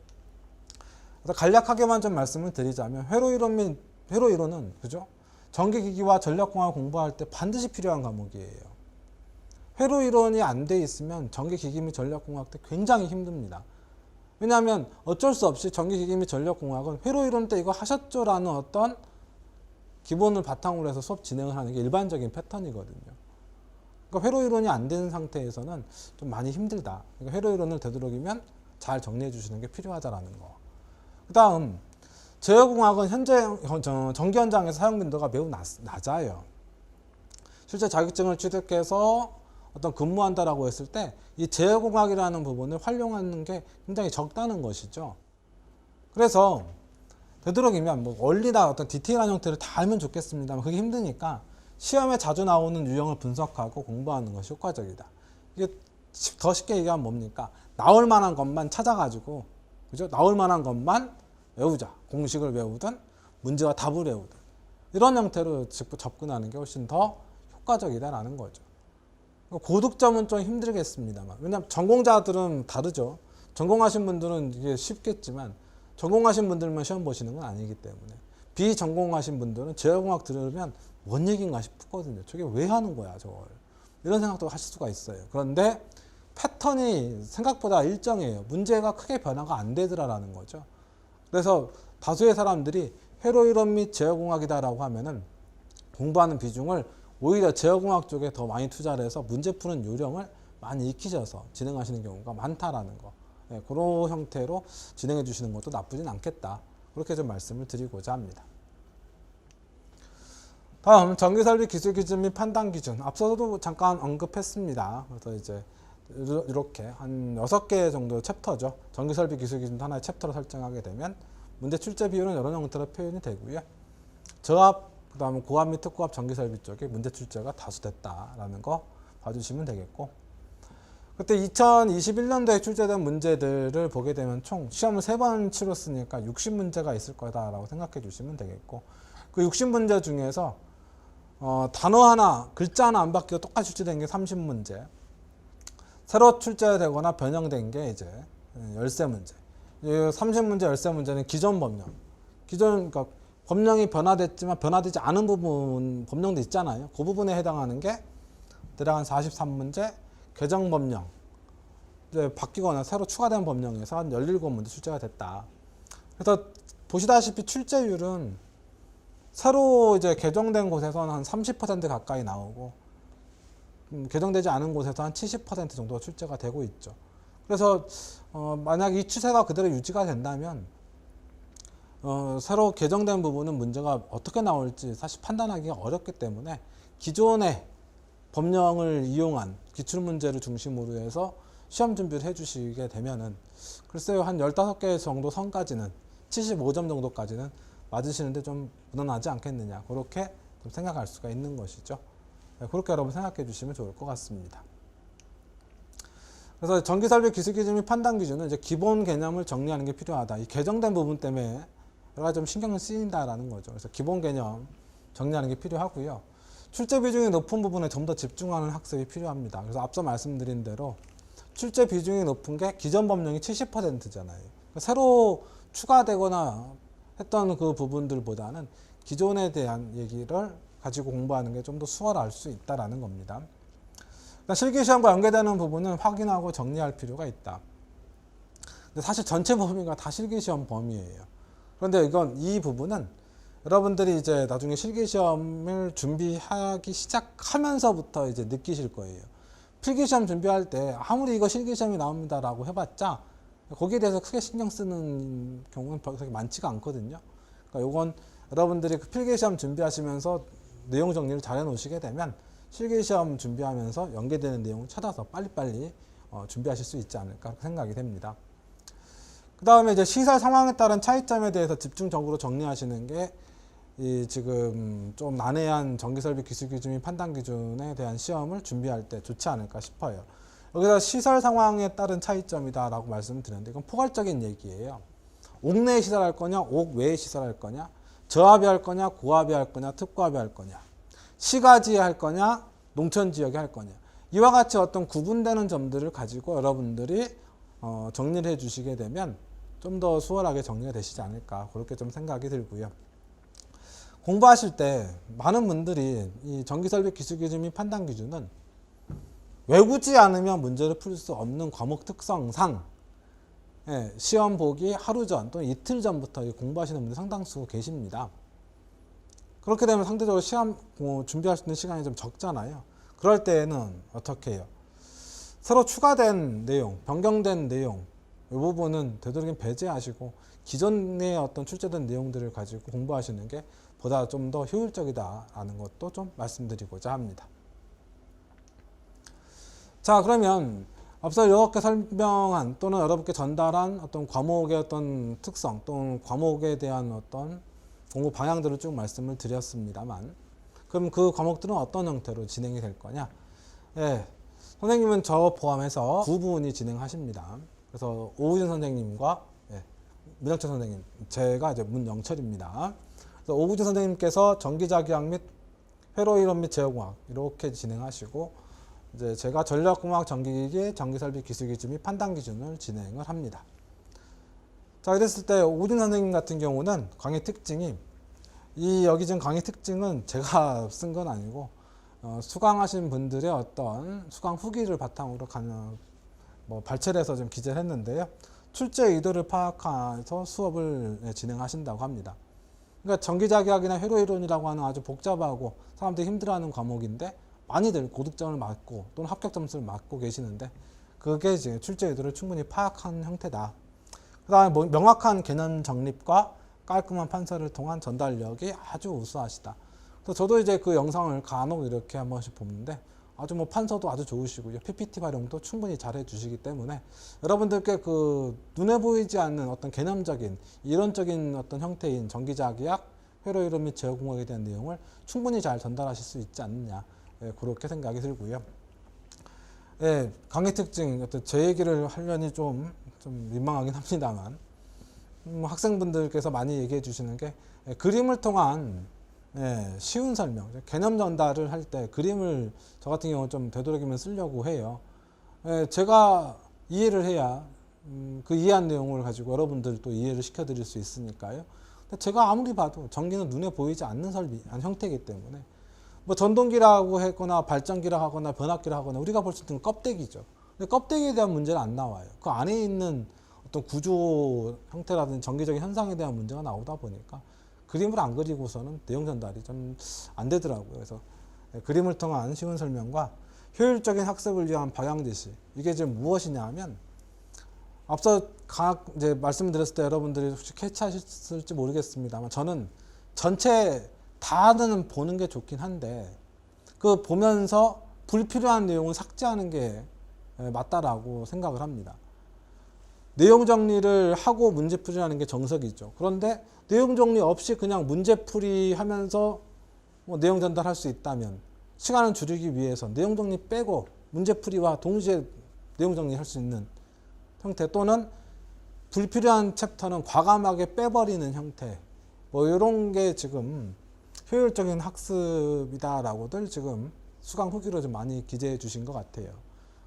S1: 간략하게만 좀 말씀을 드리자면 회로 이론은 그죠? 전기기기와 전력공학 공부할 때 반드시 필요한 과목이에요. 회로 이론이 안 돼 있으면 전기기기 및 전력공학 때 굉장히 힘듭니다. 왜냐하면 어쩔 수 없이 전기기기 및 전력공학은 회로 이론 때 이거 하셨죠라는 어떤 기본을 바탕으로 해서 수업 진행을 하는 게 일반적인 패턴이거든요. 그러니까 회로 이론이 안 되는 상태에서는 좀 많이 힘들다. 그러니까 회로 이론을 되도록이면 잘 정리해 주시는 게 필요하다라는 거. 그 다음 제어공학은 현재 전기 현장에서 사용 빈도가 매우 낮아요. 실제 자격증을 취득해서 어떤 근무한다라고 했을 때 이 제어공학이라는 부분을 활용하는 게 굉장히 적다는 것이죠. 그래서 되도록이면 뭐 원리나 어떤 디테일한 형태를 다 알면 좋겠습니다만 그게 힘드니까 시험에 자주 나오는 유형을 분석하고 공부하는 것이 효과적이다. 이게 더 쉽게 얘기하면 뭡니까? 나올 만한 것만 찾아가지고, 그죠? 나올 만한 것만 외우자. 공식을 외우든 문제와 답을 외우든 이런 형태로 접근하는 게 훨씬 더 효과적이다라는 거죠. 고득점은 좀 힘들겠습니다만, 왜냐하면 전공자들은 다르죠. 전공하신 분들은 이게 쉽겠지만 전공하신 분들만 시험 보시는 건 아니기 때문에 비전공하신 분들은 제어공학 들으면 뭔 얘기인가 싶거든요. 저게 왜 하는 거야 저걸, 이런 생각도 하실 수가 있어요. 그런데 패턴이 생각보다 일정해요. 문제가 크게 변화가 안 되더라라는 거죠. 그래서 다수의 사람들이 회로 이론 및 제어공학이다라고 하면은 공부하는 비중을 오히려 제어공학 쪽에 더 많이 투자를 해서 문제 푸는 요령을 많이 익히셔서 진행하시는 경우가 많다라는 거. 네, 그런 형태로 진행해 주시는 것도 나쁘진 않겠다. 그렇게 좀 말씀을 드리고자 합니다. 다음 전기설비 기술 기준 및 판단 기준. 앞서도 잠깐 언급했습니다. 그래서 이제 이렇게 한 6개 정도 챕터죠. 전기설비 기술 기준 하나의 챕터로 설정하게 되면 문제 출제 비율은 여러 형태로 표현이 되고요. 저압, 그 다음에 고압 및 특고압 전기설비 쪽에 문제 출제가 다수됐다라는 거 봐주시면 되겠고, 그때 2021년도에 출제된 문제들을 보게 되면 총 시험을 3번 치렀으니까 60문제가 있을 거다라고 생각해 주시면 되겠고, 그 60문제 중에서 단어 하나, 글자 하나 안 바뀌고 똑같이 출제된 게 30문제, 새로 출제되거나 변형된 게 이제 13문제. 30문제, 13문제는 기존 법령. 그러니까 법령이 변화됐지만 변화되지 않은 부분, 법령도 있잖아요. 그 부분에 해당하는 게 대략 한 43문제, 개정 법령. 이제 바뀌거나 새로 추가된 법령에서 한 17문제 출제가 됐다. 그래서 보시다시피 출제율은 새로 이제 개정된 곳에서는 한 30% 가까이 나오고, 개정되지 않은 곳에서 한 70% 정도가 출제가 되고 있죠. 그래서 만약 이 추세가 그대로 유지가 된다면 새로 개정된 부분은 문제가 어떻게 나올지 사실 판단하기가 어렵기 때문에 기존의 법령을 이용한 기출문제를 중심으로 해서 시험 준비를 해주시게 되면은 글쎄요, 한 15개 정도 선까지는 75점 정도까지는 맞으시는데 좀 무난하지 않겠느냐, 그렇게 좀 생각할 수가 있는 것이죠. 그렇게 여러분 생각해 주시면 좋을 것 같습니다. 그래서 전기설비 기술 기준 및 판단 기준은 이제 기본 개념을 정리하는 게 필요하다. 이 개정된 부분 때문에 여러 가지 좀 신경을 쓰인다라는 거죠. 그래서 기본 개념 정리하는 게 필요하고요. 출제 비중이 높은 부분에 좀 더 집중하는 학습이 필요합니다. 그래서 앞서 말씀드린 대로 출제 비중이 높은 게 기존 법령이 70%잖아요. 새로 추가되거나 했던 그 부분들보다는 기존에 대한 얘기를 가지고 공부하는 게 좀 더 수월할 수 있다라는 겁니다. 실기시험과 연계되는 부분은 확인하고 정리할 필요가 있다. 근데 사실 전체 범위가 다 실기시험 범위예요. 그런데 이 부분은 여러분들이 이제 나중에 실기시험을 준비하기 시작하면서부터 이제 느끼실 거예요. 필기시험 준비할 때 아무리 이거 실기시험이 나옵니다라고 해봤자 거기에 대해서 크게 신경 쓰는 경우는 그렇게 많지가 않거든요. 그러니까 이건 여러분들이 그 필기시험 준비하시면서 내용 정리를 잘 해놓으시게 되면 실기시험 준비하면서 연계되는 내용을 찾아서 빨리빨리 준비하실 수 있지 않을까 생각이 됩니다. 그 다음에 이제 시설 상황에 따른 차이점에 대해서 집중적으로 정리하시는 게 이 지금 좀 난해한 전기설비 기술기준 및 판단기준에 대한 시험을 준비할 때 좋지 않을까 싶어요. 여기서 시설 상황에 따른 차이점이다 라고 말씀을 드렸는데 이건 포괄적인 얘기예요. 옥내에 시설할 거냐, 옥외에 시설할 거냐, 저압이 할 거냐, 고압이 할 거냐, 특고압이 할 거냐, 시가지에 할 거냐, 농촌지역에 할 거냐. 이와 같이 어떤 구분되는 점들을 가지고 여러분들이 정리를 해 주시게 되면 좀 더 수월하게 정리가 되시지 않을까 그렇게 좀 생각이 들고요. 공부하실 때 많은 분들이 이 전기설비 기술기준 및 판단기준은 외우지 않으면 문제를 풀 수 없는 과목 특성상 시험 보기 하루 전 또는 이틀 전부터 공부하시는 분들이 상당수 계십니다. 그렇게 되면 상대적으로 시험 준비할 수 있는 시간이 좀 적잖아요. 그럴 때에는 어떻게 해요? 새로 추가된 내용, 변경된 내용 이 부분은 되도록이면 배제하시고 기존에 어떤 출제된 내용들을 가지고 공부하시는 게 보다 좀 더 효율적이다라는 것도 좀 말씀드리고자 합니다. 자, 그러면 앞서 이렇게 설명한 또는 여러분께 전달한 어떤 과목의 어떤 특성 또는 과목에 대한 어떤 공부 방향들을 쭉 말씀을 드렸습니다만, 그럼 그 과목들은 어떤 형태로 진행이 될 거냐? 선생님은 저 포함해서 두 분이 진행하십니다. 그래서 오우진 선생님과 문영철 선생님, 제가 이제 문영철입니다. 그래서 오우진 선생님께서 전기자기학 및 회로이론 및 제어공학 이렇게 진행하시고, 이제 제가 전력공학 전기기기 전기설비 기술기준 및 판단기준을 진행을 합니다. 자, 그랬을 때 오우진 선생님 같은 경우는 강의 특징이 여기 지금 강의 특징은 제가 쓴 건 아니고 수강하신 분들의 어떤 수강 후기를 바탕으로 발췌를 해서 좀 기재를 했는데요. 출제 의도를 파악해서 수업을 진행하신다고 합니다. 그러니까 전기자기학이나 회로이론이라고 하는 아주 복잡하고 사람들이 힘들어하는 과목인데 많이들 고득점을 맞고 또는 합격 점수를 맞고 계시는데 그게 이제 출제 의도를 충분히 파악한 형태다. 그 다음에 명확한 개념 정립과 깔끔한 판서를 통한 전달력이 아주 우수하시다. 그래서 저도 이제 그 영상을 간혹 이렇게 한 번씩 보는데 아주 판서도 아주 좋으시고요. PPT 활용도 충분히 잘 해주시기 때문에 여러분들께 그 눈에 보이지 않는 어떤 개념적인 이론적인 어떤 형태인 전기자기학, 회로이론 및 제어공학에 대한 내용을 충분히 잘 전달하실 수 있지 않느냐 그렇게 생각이 들고요. 강의 특징 어떤 제 얘기를 하려니 좀 민망하긴 합니다만 학생분들께서 많이 얘기해 주시는 게 그림을 통한 쉬운 설명, 개념 전달을 할 때 그림을 저 같은 경우는 좀 되도록이면 쓰려고 해요. 제가 이해를 해야 그 이해한 내용을 가지고 여러분들도 이해를 시켜드릴 수 있으니까요. 근데 제가 아무리 봐도 전기는 눈에 보이지 않는 형태이기 때문에 전동기라고 했거나 발전기라 하거나 변압기라 하거나 우리가 볼 수 있는 껍데기죠. 근데 껍데기에 대한 문제는 안 나와요. 그 안에 있는 어떤 구조 형태라든지 전기적인 현상에 대한 문제가 나오다 보니까 그림을 안 그리고서는 내용 전달이 좀 안 되더라고요. 그래서 그림을 통한 쉬운 설명과 효율적인 학습을 위한 방향 제시, 이게 지금 무엇이냐 하면 앞서 이제 말씀드렸을 때 여러분들이 혹시 캐치하셨을지 모르겠습니다만 저는 전체 다는 보는 게 좋긴 한데 그 보면서 불필요한 내용을 삭제하는 게 맞다라고 생각을 합니다. 내용 정리를 하고 문제풀이라는 게 정석이죠. 그런데 내용 정리 없이 그냥 문제풀이 하면서 내용 전달할 수 있다면 시간을 줄이기 위해서 내용 정리 빼고 문제풀이와 동시에 내용 정리할 수 있는 형태 또는 불필요한 챕터는 과감하게 빼버리는 형태 이런 게 지금 효율적인 학습이다라고들 지금 수강 후기로 좀 많이 기재해 주신 것 같아요.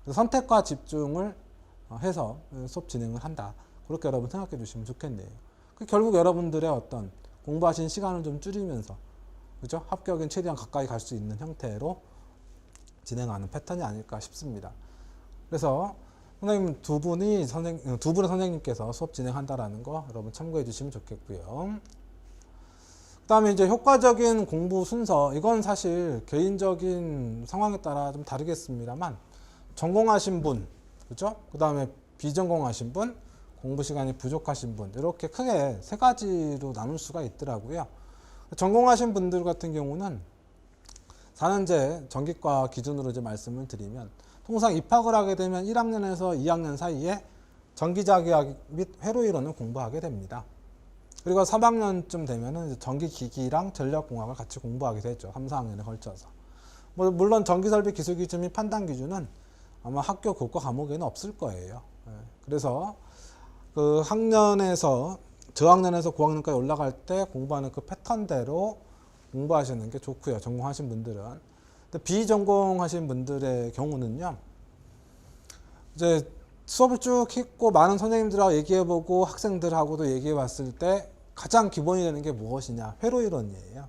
S1: 그래서 선택과 집중을 해서 수업 진행을 한다. 그렇게 여러분 생각해 주시면 좋겠네요. 결국 여러분들의 어떤 공부하신 시간을 좀 줄이면서 그죠? 합격엔 최대한 가까이 갈 수 있는 형태로 진행하는 패턴이 아닐까 싶습니다. 그래서 선생님 두 분의 선생님께서 수업 진행한다라는 거 여러분 참고해 주시면 좋겠고요. 그다음에 이제 효과적인 공부 순서, 이건 사실 개인적인 상황에 따라 좀 다르겠습니다만 전공하신 분, 그죠? 그다음에 비전공하신 분, 공부 시간이 부족하신 분, 이렇게 크게 세 가지로 나눌 수가 있더라고요. 전공하신 분들 같은 경우는 4년제 전기과 기준으로 이제 말씀을 드리면 통상 입학을 하게 되면 1학년에서 2학년 사이에 전기자기학 및 회로이론을 공부하게 됩니다. 그리고 3학년쯤 되면은 전기기기랑 전력공학을 같이 공부하게 되죠. 3, 4학년에 걸쳐서. 물론 전기설비 기술기준 및 판단기준은 아마 학교 교과 과목에는 없을 거예요. 그래서 그 학년에서 저학년에서 9학년까지 올라갈 때 공부하는 그 패턴대로 공부하시는 게 좋고요. 전공하신 분들은. 근데 비전공하신 분들의 경우는요. 이제 수업을 쭉 했고 많은 선생님들하고 얘기해보고 학생들하고도 얘기해봤을 때 가장 기본이 되는 게 무엇이냐? 회로이론이에요.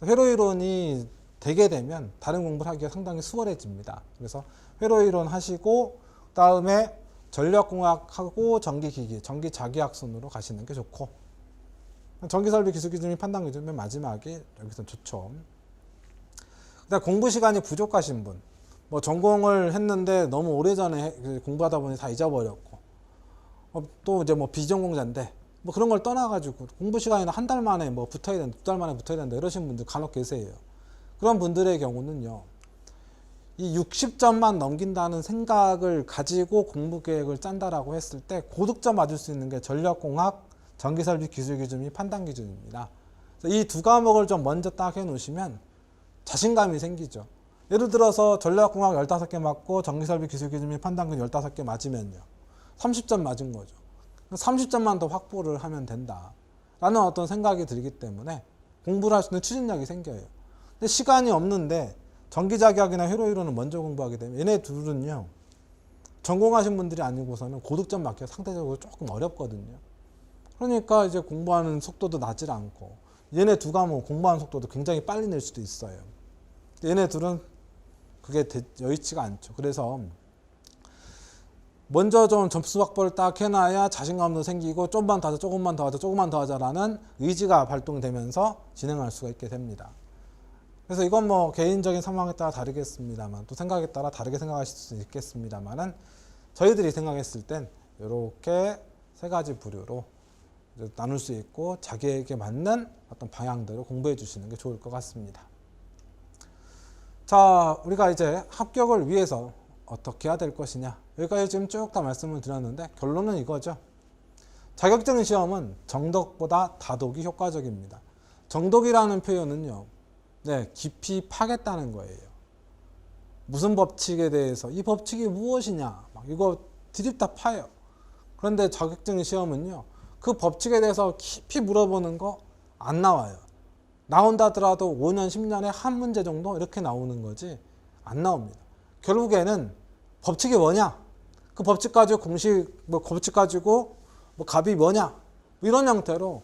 S1: 회로이론이 되게 되면 다른 공부를 하기가 상당히 수월해집니다. 그래서 회로이론 하시고 그다음에 전력공학하고 전기기기, 전기자기학순으로 가시는 게 좋고 전기설비 기술기준 및 판단기준 맨 마지막이 여기서 좋죠. 그다음 공부 시간이 부족하신 분, 뭐 전공을 했는데 너무 오래전에 공부하다 보니 다 잊어버렸고 또 이제 뭐 비전공자인데 뭐 그런 걸 떠나가지고 공부 시간이나 한 달 만에 뭐 붙어야 된다, 2달 만에 붙어야 된다 이러신 분들 간혹 계세요. 그런 분들의 경우는요. 이 60점만 넘긴다는 생각을 가지고 공부 계획을 짠다라고 했을 때 고득점 맞을 수 있는 게 전력공학, 전기설비 기술기준 및 판단기준입니다. 이 두 과목을 좀 먼저 딱 해놓으시면 자신감이 생기죠. 예를 들어서 전력공학 15개 맞고 전기설비 기술기준 및 판단기준 15개 맞으면요. 30점 맞은 거죠. 30점만 더 확보를 하면 된다. 라는 어떤 생각이 들기 때문에 공부를 할 수 있는 추진력이 생겨요. 근데 시간이 없는데 전기자기학이나 회로이론을 먼저 공부하게 되면 얘네 둘은요. 전공하신 분들이 아니고서는 고득점 맞기가 상대적으로 조금 어렵거든요. 그러니까 이제 공부하는 속도도 나질 않고 얘네 두 과목 공부하는 속도도 굉장히 빨리 낼 수도 있어요. 얘네 둘은 그게 여의치가 않죠. 그래서 먼저 좀 점수 확보를 딱 해놔야 자신감도 생기고 조금만 더 하자, 조금만 더 하자, 조금만 더 하자라는 의지가 발동되면서 진행할 수가 있게 됩니다. 그래서 이건 뭐 개인적인 상황에 따라 다르겠습니다만 또 생각에 따라 다르게 생각하실 수 있겠습니다만은 저희들이 생각했을 땐 이렇게 세 가지 부류로 나눌 수 있고 자기에게 맞는 어떤 방향대로 공부해 주시는 게 좋을 것 같습니다. 자, 우리가 이제 합격을 위해서 어떻게 해야 될 것이냐 여기까지 지금 쭉 다 말씀을 드렸는데 결론은 이거죠. 자격증 시험은 정독보다 다독이 효과적입니다. 정독이라는 표현은요. 네, 깊이 파겠다는 거예요. 무슨 법칙에 대해서 이 법칙이 무엇이냐 막 이거 드립다 파요. 그런데 자격증 시험은요. 그 법칙에 대해서 깊이 물어보는 거 안 나와요. 나온다 하더라도 5년, 10년에 한 문제 정도 이렇게 나오는 거지 안 나옵니다. 결국에는 법칙이 뭐냐? 그 법칙 가지고 공식, 뭐 법칙 가지고 뭐 값이 뭐냐? 뭐 이런 형태로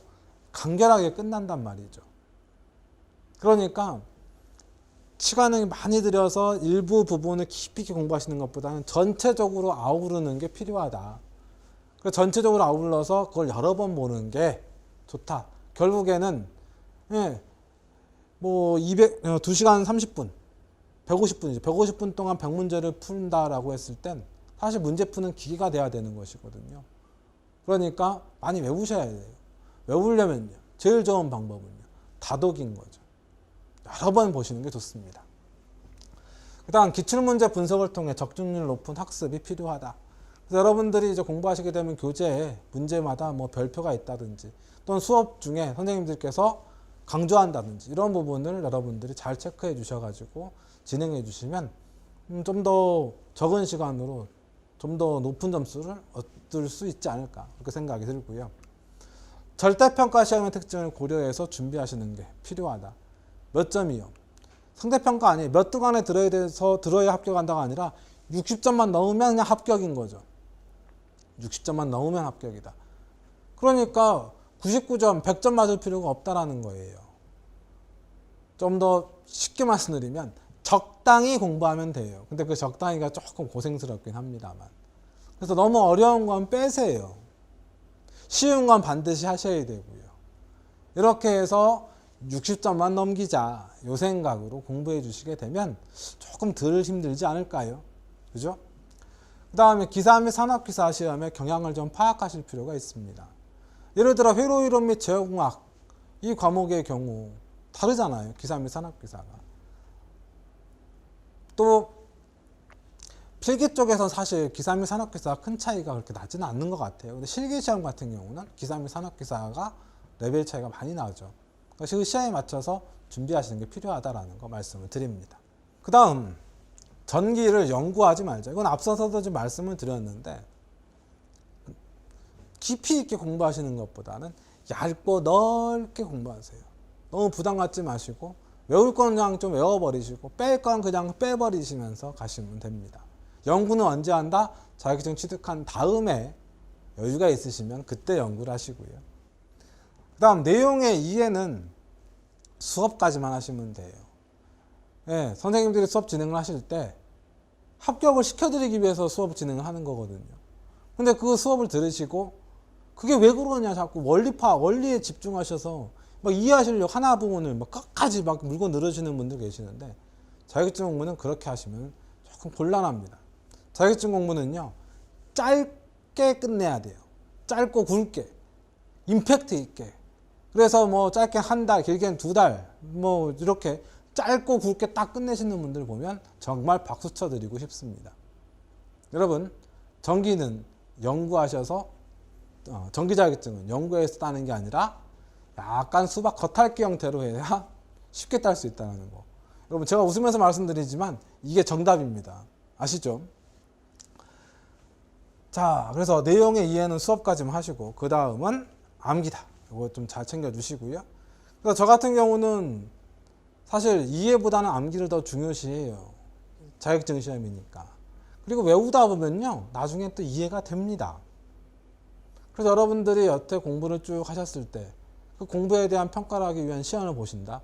S1: 간결하게 끝난단 말이죠. 그러니까 시간을 많이 들여서 일부 부분을 깊이 있게 공부하시는 것보다는 전체적으로 아우르는 게 필요하다. 그래서 전체적으로 아울러서 그걸 여러 번 보는 게 좋다. 결국에는 뭐 2시간 30분, 150분이죠. 150분 동안 100문제를 푼다라고 했을 땐 사실 문제 푸는 기기가 돼야 되는 것이거든요. 그러니까 많이 외우셔야 돼요. 외우려면요. 제일 좋은 방법은요. 다독인 거죠. 여러 번 보시는 게 좋습니다. 그 다음 기출문제 분석을 통해 적중률 높은 학습이 필요하다. 그래서 여러분들이 이제 공부하시게 되면 교재에 문제마다 뭐 별표가 있다든지 또는 수업 중에 선생님들께서 강조한다든지 이런 부분을 여러분들이 잘 체크해 주셔가지고 진행해 주시면 좀 더 적은 시간으로 좀 더 높은 점수를 얻을 수 있지 않을까 그렇게 생각이 들고요. 절대평가 시험의 특징을 고려해서 준비하시는 게 필요하다. 몇 점이요? 상대평가 아니에요. 몇 등 안에 들어야 합격한다가 아니라 60점만 넘으면 그냥 합격인 거죠. 60점만 넘으면 합격이다. 그러니까 99점, 100점 맞을 필요가 없다라는 거예요. 좀 더 쉽게 말씀드리면 적당히 공부하면 돼요. 근데 그 적당히가 조금 고생스럽긴 합니다만. 그래서 너무 어려운 건 빼세요. 쉬운 건 반드시 하셔야 되고요. 이렇게 해서 60점만 넘기자 이 생각으로 공부해 주시게 되면 조금 덜 힘들지 않을까요? 그죠? 그 다음에 기사 및 산업기사 시험의 경향을 좀 파악하실 필요가 있습니다. 예를 들어 회로이론 및 제어공학 이 과목의 경우 다르잖아요. 기사 및 산업기사가. 또 필기 쪽에서 사실 기사 및 산업기사 큰 차이가 그렇게 나지는 않는 것 같아요. 근데 실기시험 같은 경우는 기사 및 산업기사가 레벨 차이가 많이 나죠. 그래서 그 시험에 맞춰서 준비하시는 게 필요하다라는 거 말씀을 드립니다. 그 다음 전기를 연구하지 말자. 이건 앞서서도 좀 말씀을 드렸는데 깊이 있게 공부하시는 것보다는 얇고 넓게 공부하세요. 너무 부담 갖지 마시고 외울 건 그냥 좀 외워버리시고 뺄 건 그냥 빼버리시면서 가시면 됩니다. 연구는 언제 한다? 자격증 취득한 다음에 여유가 있으시면 그때 연구를 하시고요. 그 다음 내용의 이해는 수업까지만 하시면 돼요. 예, 선생님들이 수업 진행을 하실 때 합격을 시켜드리기 위해서 수업 진행을 하는 거거든요. 근데 그 수업을 들으시고 그게 왜 그러냐 자꾸 원리에 집중하셔서 막 이해하시려고 하나 부분을 막 끝까지 막 물고 늘으시는 분들 계시는데 자격증 공부는 그렇게 하시면 조금 곤란합니다. 자격증 공부는요 짧게 끝내야 돼요. 짧고 굵게 임팩트 있게. 그래서 뭐 짧게 한 달, 길게는 2달 뭐 이렇게 짧고 굵게 딱 끝내시는 분들 보면 정말 박수 쳐드리고 싶습니다. 여러분 전기는 연구하셔서 전기 자격증은 연구해서 따는 게 아니라 약간 수박 겉핥기 형태로 해야 쉽게 딸 수 있다는 거. 여러분 제가 웃으면서 말씀드리지만 이게 정답입니다. 아시죠? 자, 그래서 내용의 이해는 수업까지만 하시고 그 다음은 암기다. 이거 좀 잘 챙겨주시고요. 그래서 저 같은 경우는 사실 이해보다는 암기를 더 중요시해요. 자격증 시험이니까. 그리고 외우다 보면요 나중에 또 이해가 됩니다. 그래서 여러분들이 여태 공부를 쭉 하셨을 때 그 공부에 대한 평가를 하기 위한 시험을 보신다.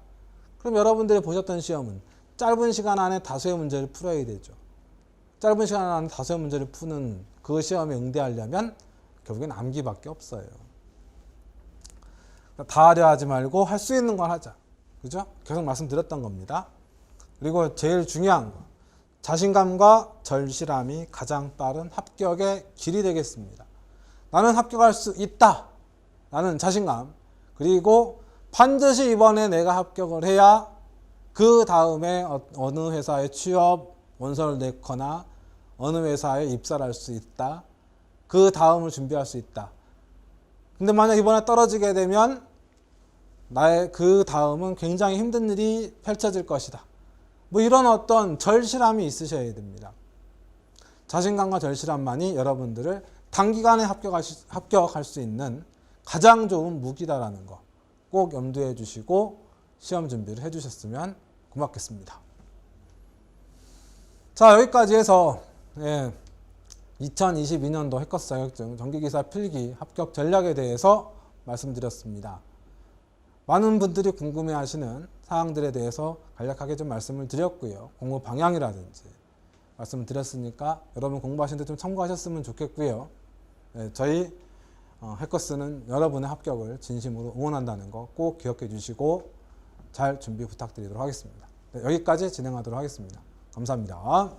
S1: 그럼 여러분들이 보셨던 시험은 짧은 시간 안에 다수의 문제를 풀어야 되죠. 짧은 시간 안에 다수의 문제를 푸는 그 시험에 응대하려면 결국엔 암기밖에 없어요. 다 하려 하지 말고 할 수 있는 걸 하자. 그죠? 계속 말씀드렸던 겁니다. 그리고 제일 중요한 거. 자신감과 절실함이 가장 빠른 합격의 길이 되겠습니다. 나는 합격할 수 있다. 라는 자신감. 그리고 반드시 이번에 내가 합격을 해야 그 다음에 어느 회사에 취업 원서를 내거나 어느 회사에 입사를 할 수 있다. 그 다음을 준비할 수 있다. 근데 만약 이번에 떨어지게 되면 나의 그 다음은 굉장히 힘든 일이 펼쳐질 것이다. 뭐 이런 어떤 절실함이 있으셔야 됩니다. 자신감과 절실함만이 여러분들을 단기간에 합격할 수 있는 가장 좋은 무기다라는 거 꼭 염두해 주시고 시험 준비를 해 주셨으면 고맙겠습니다. 자, 여기까지 해서 2022년도 해커스 자격증 전기기사 필기 합격 전략에 대해서 말씀드렸습니다. 많은 분들이 궁금해하시는 사항들에 대해서 간략하게 좀 말씀을 드렸고요. 공부 방향이라든지 말씀을 드렸으니까 여러분 공부하시는데 좀 참고하셨으면 좋겠고요. 저희 해커스는 여러분의 합격을 진심으로 응원한다는 거 꼭 기억해 주시고 잘 준비 부탁드리도록 하겠습니다. 여기까지 진행하도록 하겠습니다. 감사합니다.